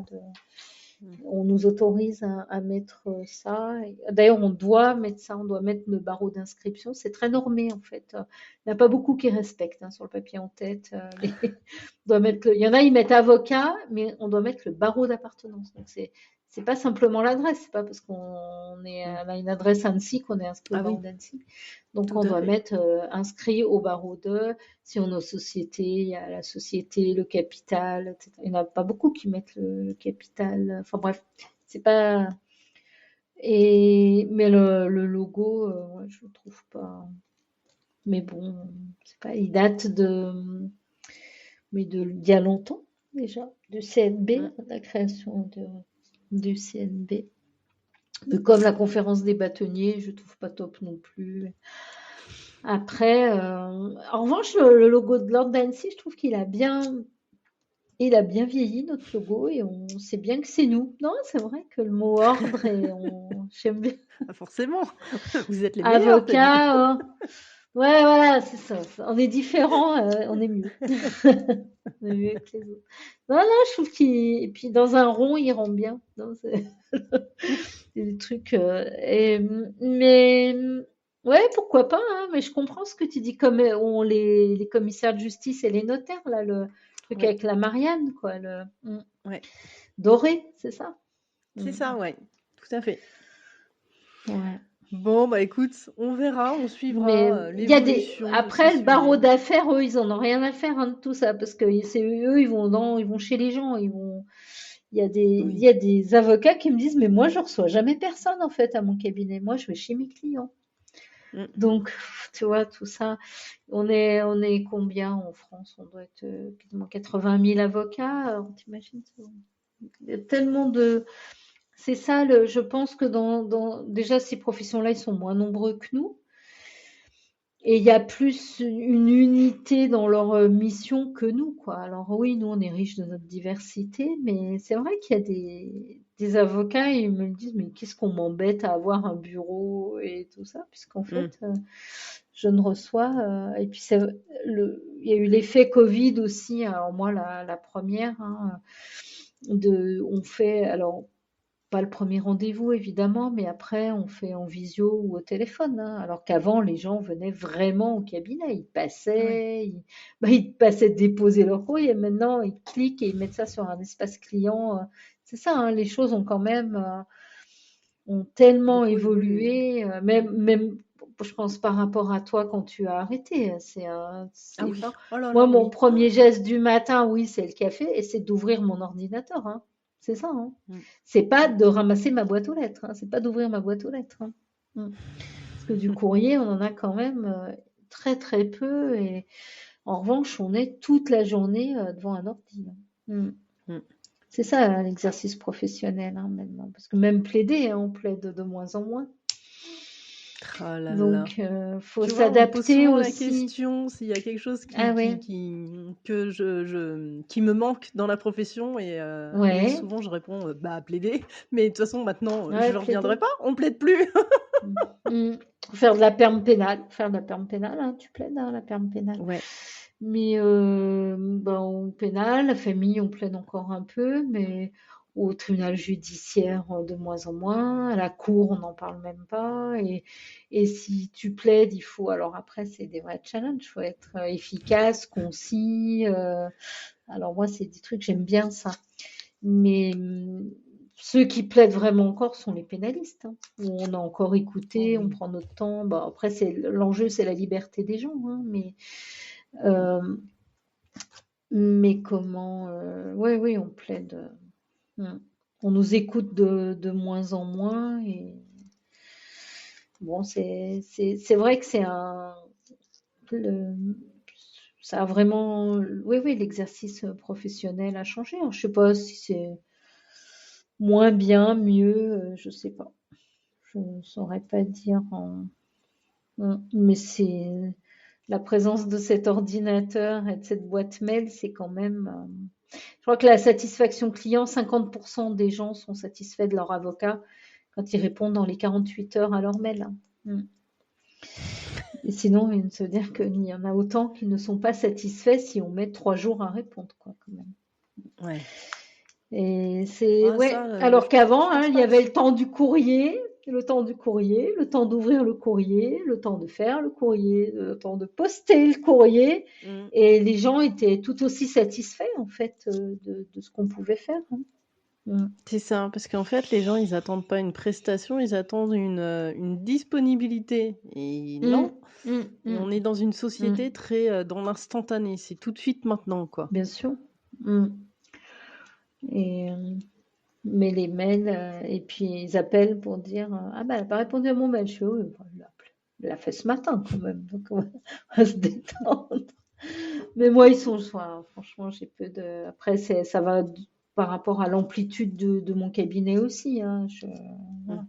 mmh. on nous autorise à mettre ça. D'ailleurs, on doit mettre ça, on doit mettre le barreau d'inscription. C'est très normé en fait. Il n'y en a pas beaucoup qui respectent, hein, sur le papier en tête. On doit mettre il y en a, ils mettent avocat, mais on doit mettre le barreau d'appartenance. Donc c'est pas simplement l'adresse, c'est pas parce on a une adresse Annecy qu'on est inscrit au Ah barreau oui, d'Annecy. Donc tout on à doit fait. mettre inscrit au barreau de. Si on est aux sociétés, il y a la société, le capital, etc. Il n'y en a pas beaucoup qui mettent le capital. Enfin bref, c'est pas. Mais le logo, ouais, je le trouve pas. Mais bon, c'est pas. Il date d'il y a longtemps déjà, du CNB, Mmh. la création du CNB. Mais comme la conférence des bâtonniers, je trouve pas top non plus. Après, en revanche, le logo de Lord d'Annecy, je trouve il a bien vieilli, notre logo, et on sait bien que c'est nous. Non, c'est vrai que le mot ordre, j'aime bien. Ah forcément, vous êtes les meilleurs, tu as dit. Avocat, ouais, voilà, c'est ça. On est différents, on est mieux. On est mieux que les autres. Non, non, je trouve et puis dans un rond, il rend bien. Non, c'est des trucs. Mais ouais, pourquoi pas, hein, mais je comprends ce que tu dis, comme ont les commissaires de justice et les notaires, là, le truc Oui, avec la Marianne, quoi, ouais, doré, c'est ça? c'est Mm. ça, ouais, tout à fait. Ouais. Bon, bah, écoute, on verra, on Mais suivra, il y a des. l'évolution de ces Après, le barreau sujets. d'affaires, eux, ils en ont rien à faire, hein, de tout ça, parce que c'est eux, ils vont chez les gens, il Oui. y a des avocats qui me disent, mais moi, je reçois jamais personne, en fait, à mon cabinet. Moi, je vais chez mes clients. Mmh. Donc, tu vois, tout ça, on est combien en France? On doit être quasiment 80 000 avocats. Alors, t'imagines, il y a tellement de. C'est ça, je pense que déjà, ces professions-là, ils sont moins nombreux que nous. Et il y a plus une unité dans leur mission que nous, quoi. Alors oui, nous, on est riches de notre diversité, mais c'est vrai qu'il y a des avocats, et ils me disent, mais qu'est-ce qu'on m'embête à avoir un bureau et tout ça, puisqu'en Mmh. fait, je ne reçois. Et puis il y a eu l'effet Covid aussi. Alors moi, la première, hein, on fait, alors pas le premier rendez-vous évidemment, mais après on fait en visio ou au téléphone, hein. Alors qu'avant les gens venaient vraiment au cabinet, Ouais. ils passaient déposer leur courrier. Maintenant ils cliquent et ils mettent ça sur un espace client. C'est ça, hein, les choses ont quand même ont tellement Beaucoup évolué. évolué, même, je pense par rapport à toi quand tu as arrêté. Ah oui, oh là Moi, là, mon oui. premier geste du matin, oui, c'est le café et c'est d'ouvrir mon ordinateur, hein. C'est ça, hein. Mm. C'est pas de ramasser ma boîte aux lettres, hein. C'est pas d'ouvrir ma boîte aux lettres, hein. Mm. Parce que du courrier, on en a quand même très très peu et en revanche, on est toute la journée devant un ordi, hein. Mm. Mm. C'est ça, hein, l'exercice professionnel, hein, maintenant. Parce que même plaider, hein, on plaide de moins en moins. Oh là là. Donc, faut Tu vois, on me pose s'adapter souvent la aussi. question s'il y a quelque chose Ah ouais, qui me manque dans la profession et ouais, souvent je réponds, bah, plaider, mais de toute façon maintenant, ouais, je ne reviendrai plaider. pas, on plaide plus. Mm. Mm. Faire de la perme pénale. Faire de la perme pénale, hein, tu plaides, hein, la perme pénale. Ouais. Mais ben, au pénal, la famille, on plaide encore un peu, mais au tribunal judiciaire, de moins en moins. À la cour, on n'en parle même pas. Et si tu plaides, il faut. Alors après, c'est des vrais challenges. Il faut être efficace, concis. Alors moi, c'est des trucs, j'aime bien ça. Mais ceux qui plaident vraiment encore sont les pénalistes, hein, où on a encore Oh écouté, on oui. prend notre temps. Bah, après, l'enjeu, c'est la liberté des gens, hein, Mmh. euh, mais comment oui, oui, on plaide. On nous écoute de moins en moins. Et bon, c'est vrai que le- ça a vraiment. Oui, oui, l'exercice professionnel a changé, hein. Je sais pas si c'est moins bien, mieux, je sais pas. Je ne saurais pas dire. Mais c'est la présence de cet ordinateur et de cette boîte mail, c'est quand même. Je crois que la satisfaction client, 50% des gens sont satisfaits de leur avocat quand ils répondent dans les 48 heures à leur mail, hein. Et sinon, ça veut dire qu'il y en a autant qui ne sont pas satisfaits si on met 3 jours à répondre, quoi, quand même. Ouais. Et c'est Ah ouais. ça, Alors qu'avant, je hein, pense il y pas que avait c le temps du courrier, le temps d'ouvrir le courrier, le temps de faire le courrier, le temps de poster le courrier, mmh, et les gens étaient tout aussi satisfaits en fait de ce qu'on pouvait faire, hein. Mm. c'est ça, parce qu'en fait, les gens, ils attendent pas une prestation, ils attendent une disponibilité et Mm, non, mm, et on mm, est dans une mm. société très, dans l'instantané, c'est tout de suite maintenant, quoi. Bien sûr. Mm. Et mais les mails, et puis ils appellent pour dire ah ben elle n'a pas répondu à mon mail. Je fais oui, bon, elle l'a fait ce matin quand même, donc on va se détendre. Mais moi, ils sont, enfin, franchement, j'ai peu de. Après, ça va par rapport à l'amplitude de mon cabinet aussi, hein. Mmh. Voilà.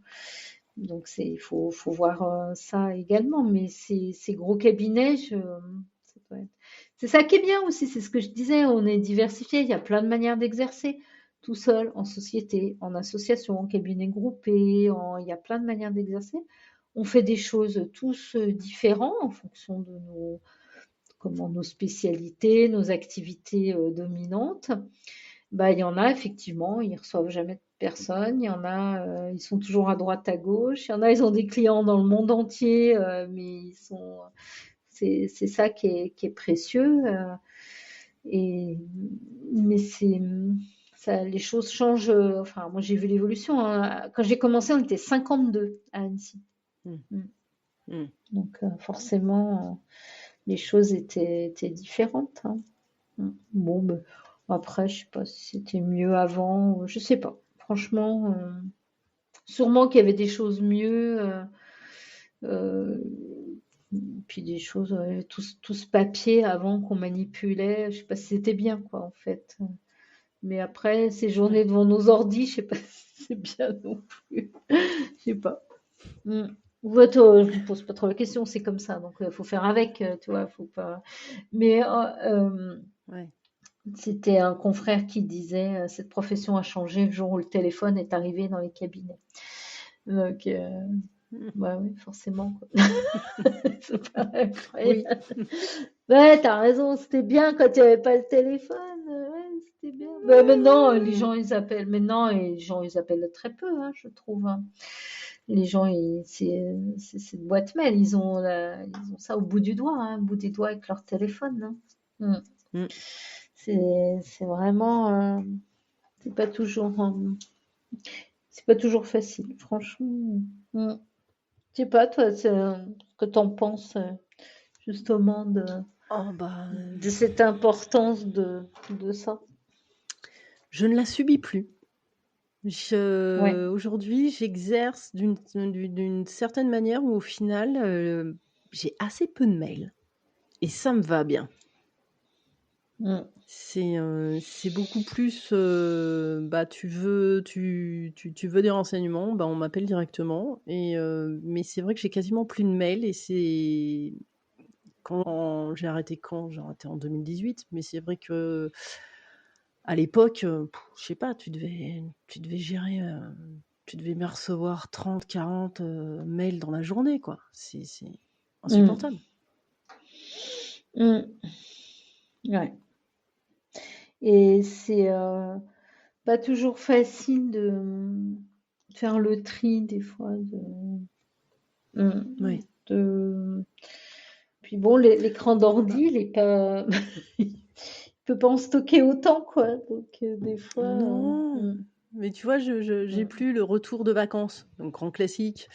Donc, faut voir ça également. Mais ces gros cabinets, c'est ça qui est bien aussi. C'est ce que je disais. On est diversifié. Il y a plein de manières d'exercer. Tout seul, en société, en association, en cabinet groupé. Il y a plein de manières d'exercer. On fait des choses tous différents en fonction de nos spécialités, nos activités dominantes. Bah, il y en a effectivement, ils reçoivent jamais de personne. Il y en a, ils sont toujours à droite, à gauche. Il y en a, ils ont des clients dans le monde entier, mais c'est ça qui est précieux. Et, mais les choses changent. Enfin, moi, j'ai vu l'évolution, hein. Quand j'ai commencé, on était 52 à Annecy. Mmh. Mm. Mmh. Donc, forcément, les choses étaient différentes, hein. Bon, mais après, je sais pas si c'était mieux avant, je sais pas. Franchement, sûrement qu'il y avait des choses mieux, euh, puis des choses, tout ce papier avant qu'on manipulait, je sais pas si c'était bien, quoi, en fait. Mais après, ces journées Ouais. devant nos ordis, je sais pas si c'est bien non plus. Je sais pas. Mm. Ouais, toi, je me pose pas trop la question, c'est comme ça, donc il faut faire avec, tu vois, faut pas. Mais Ouais. c'était un confrère qui disait cette profession a changé le jour où le téléphone est arrivé dans les cabinets. Donc, Bah oui, forcément, quoi. C'est pas Oui. incroyable. Ouais, t'as raison, c'était bien quand il n'y avait pas le téléphone. Ouais, c'était bien. Mais maintenant, les gens, ils appellent. Maintenant, les gens, ils appellent très peu, hein, je trouve, hein. Les gens, c'est une boîte mail. Ils ont ça au bout du doigt, hein, au bout des doigts avec leur téléphone, hein. Mm. C'est vraiment, c'est pas toujours, c'est pas toujours facile, franchement. Mm. Je sais pas, toi, ce que t'en penses justement Oh bah, de cette importance de ça. je ne la subis plus. Ouais. Aujourd'hui, j'exerce d'une certaine manière où au final, j'ai assez peu de mails et ça me va bien. Mm. C'est beaucoup plus, bah, tu veux des renseignements, bah, on m'appelle directement mais c'est vrai que j'ai quasiment plus de mails et c'est j'ai arrêté en 2018, mais c'est vrai qu'à l'époque, je sais pas, tu devais gérer, tu devais me recevoir 30-40 mails dans la journée, quoi. C'est Mm. insupportable. Mm. Ouais. Et c'est pas toujours facile de faire le tri des fois Oui. de puis bon l'écran d'ordi il est pas il peut pas en stocker autant quoi donc des fois Non, mm, mais tu vois, j'ai mm, plus le retour de vacances, donc grand classique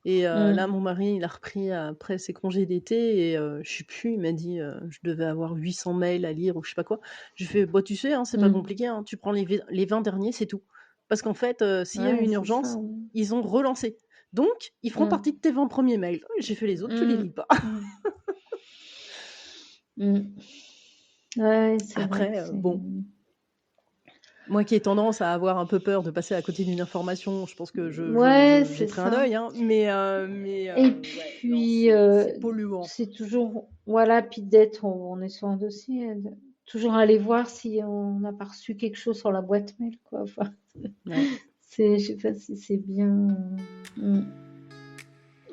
et là, mm, mon mari, il a repris après ses congés d'été et je sais plus, il m'a dit, je devais avoir 800 mails à lire ou je sais pas quoi. J'ai fait: «Bah, tu sais, hein, c'est pas mm. compliqué, hein, tu prends les 20 derniers, c'est tout». Parce qu'en fait, s'il y a eu Ouais, une c'est ça, urgence, ouais. ils ont relancé. Donc ils feront Mm, partie de tes 20 premiers mails. J'ai fait: «Les autres, tu les mm, lis pas». mm, mm. Ouais, c'est vrai que Après, c'est bon, moi qui ai tendance à avoir un peu peur de passer à côté d'une information, je pense que ouais, je c'est jetterai un ça. œil, hein, Et ouais, non, puis, c'est polluant. c'est toujours, voilà, puis d'être, on est sur un dossier, toujours aller voir si on n'a pas reçu quelque chose sur la boîte mail, quoi. Enfin, Ouais. je sais pas si c'est bien.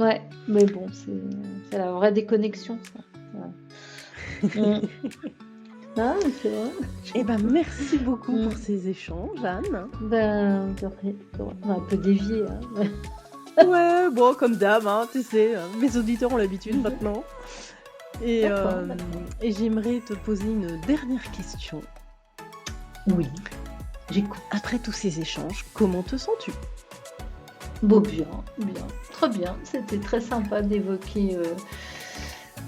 Ouais, mais bon, c'est la vraie déconnexion, ça. Ouais. Ah, c'est vrai. Eh ben, merci beaucoup pour Mm. ces échanges, Anne. Ben, on a un peu dévié, hein. Ouais, bon, comme d'hab, hein, tu sais, mes auditeurs ont l'habitude maintenant. Et, D'accord, euh, d'accord. et j'aimerais te poser une dernière question. Oui, j'écoute. Après tous ces échanges, comment te sens-tu? Bon, bien, bien, très bien. C'était très sympa d'évoquer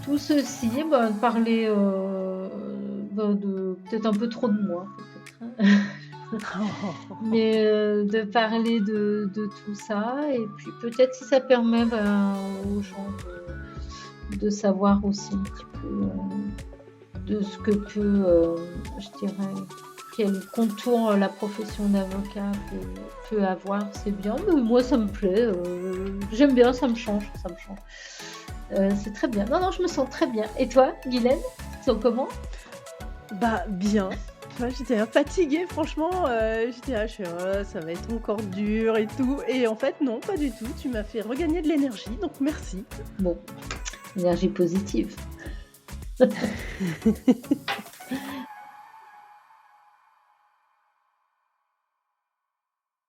tout ceci, ben, de parler ben, de peut-être un peu trop de moi, peut-être, hein. Mais de parler de tout ça, et puis peut-être si ça permet ben, aux gens de savoir aussi un petit peu de ce que peut, je dirais, quel contour la profession d'avocat peut avoir, c'est bien. Mais moi, ça me plaît. J'aime bien, ça me change, ça me change. C'est très bien. Non, non, je me sens très bien. Et toi, Guylaine, tu te sens comment? Bah, bien. Tu vois, j'étais fatiguée, franchement. J'étais là, je fais: «Oh, ça va être encore dur et tout» et en fait, non, pas du tout. Tu m'as fait regagner de l'énergie, donc merci. Bon, énergie positive.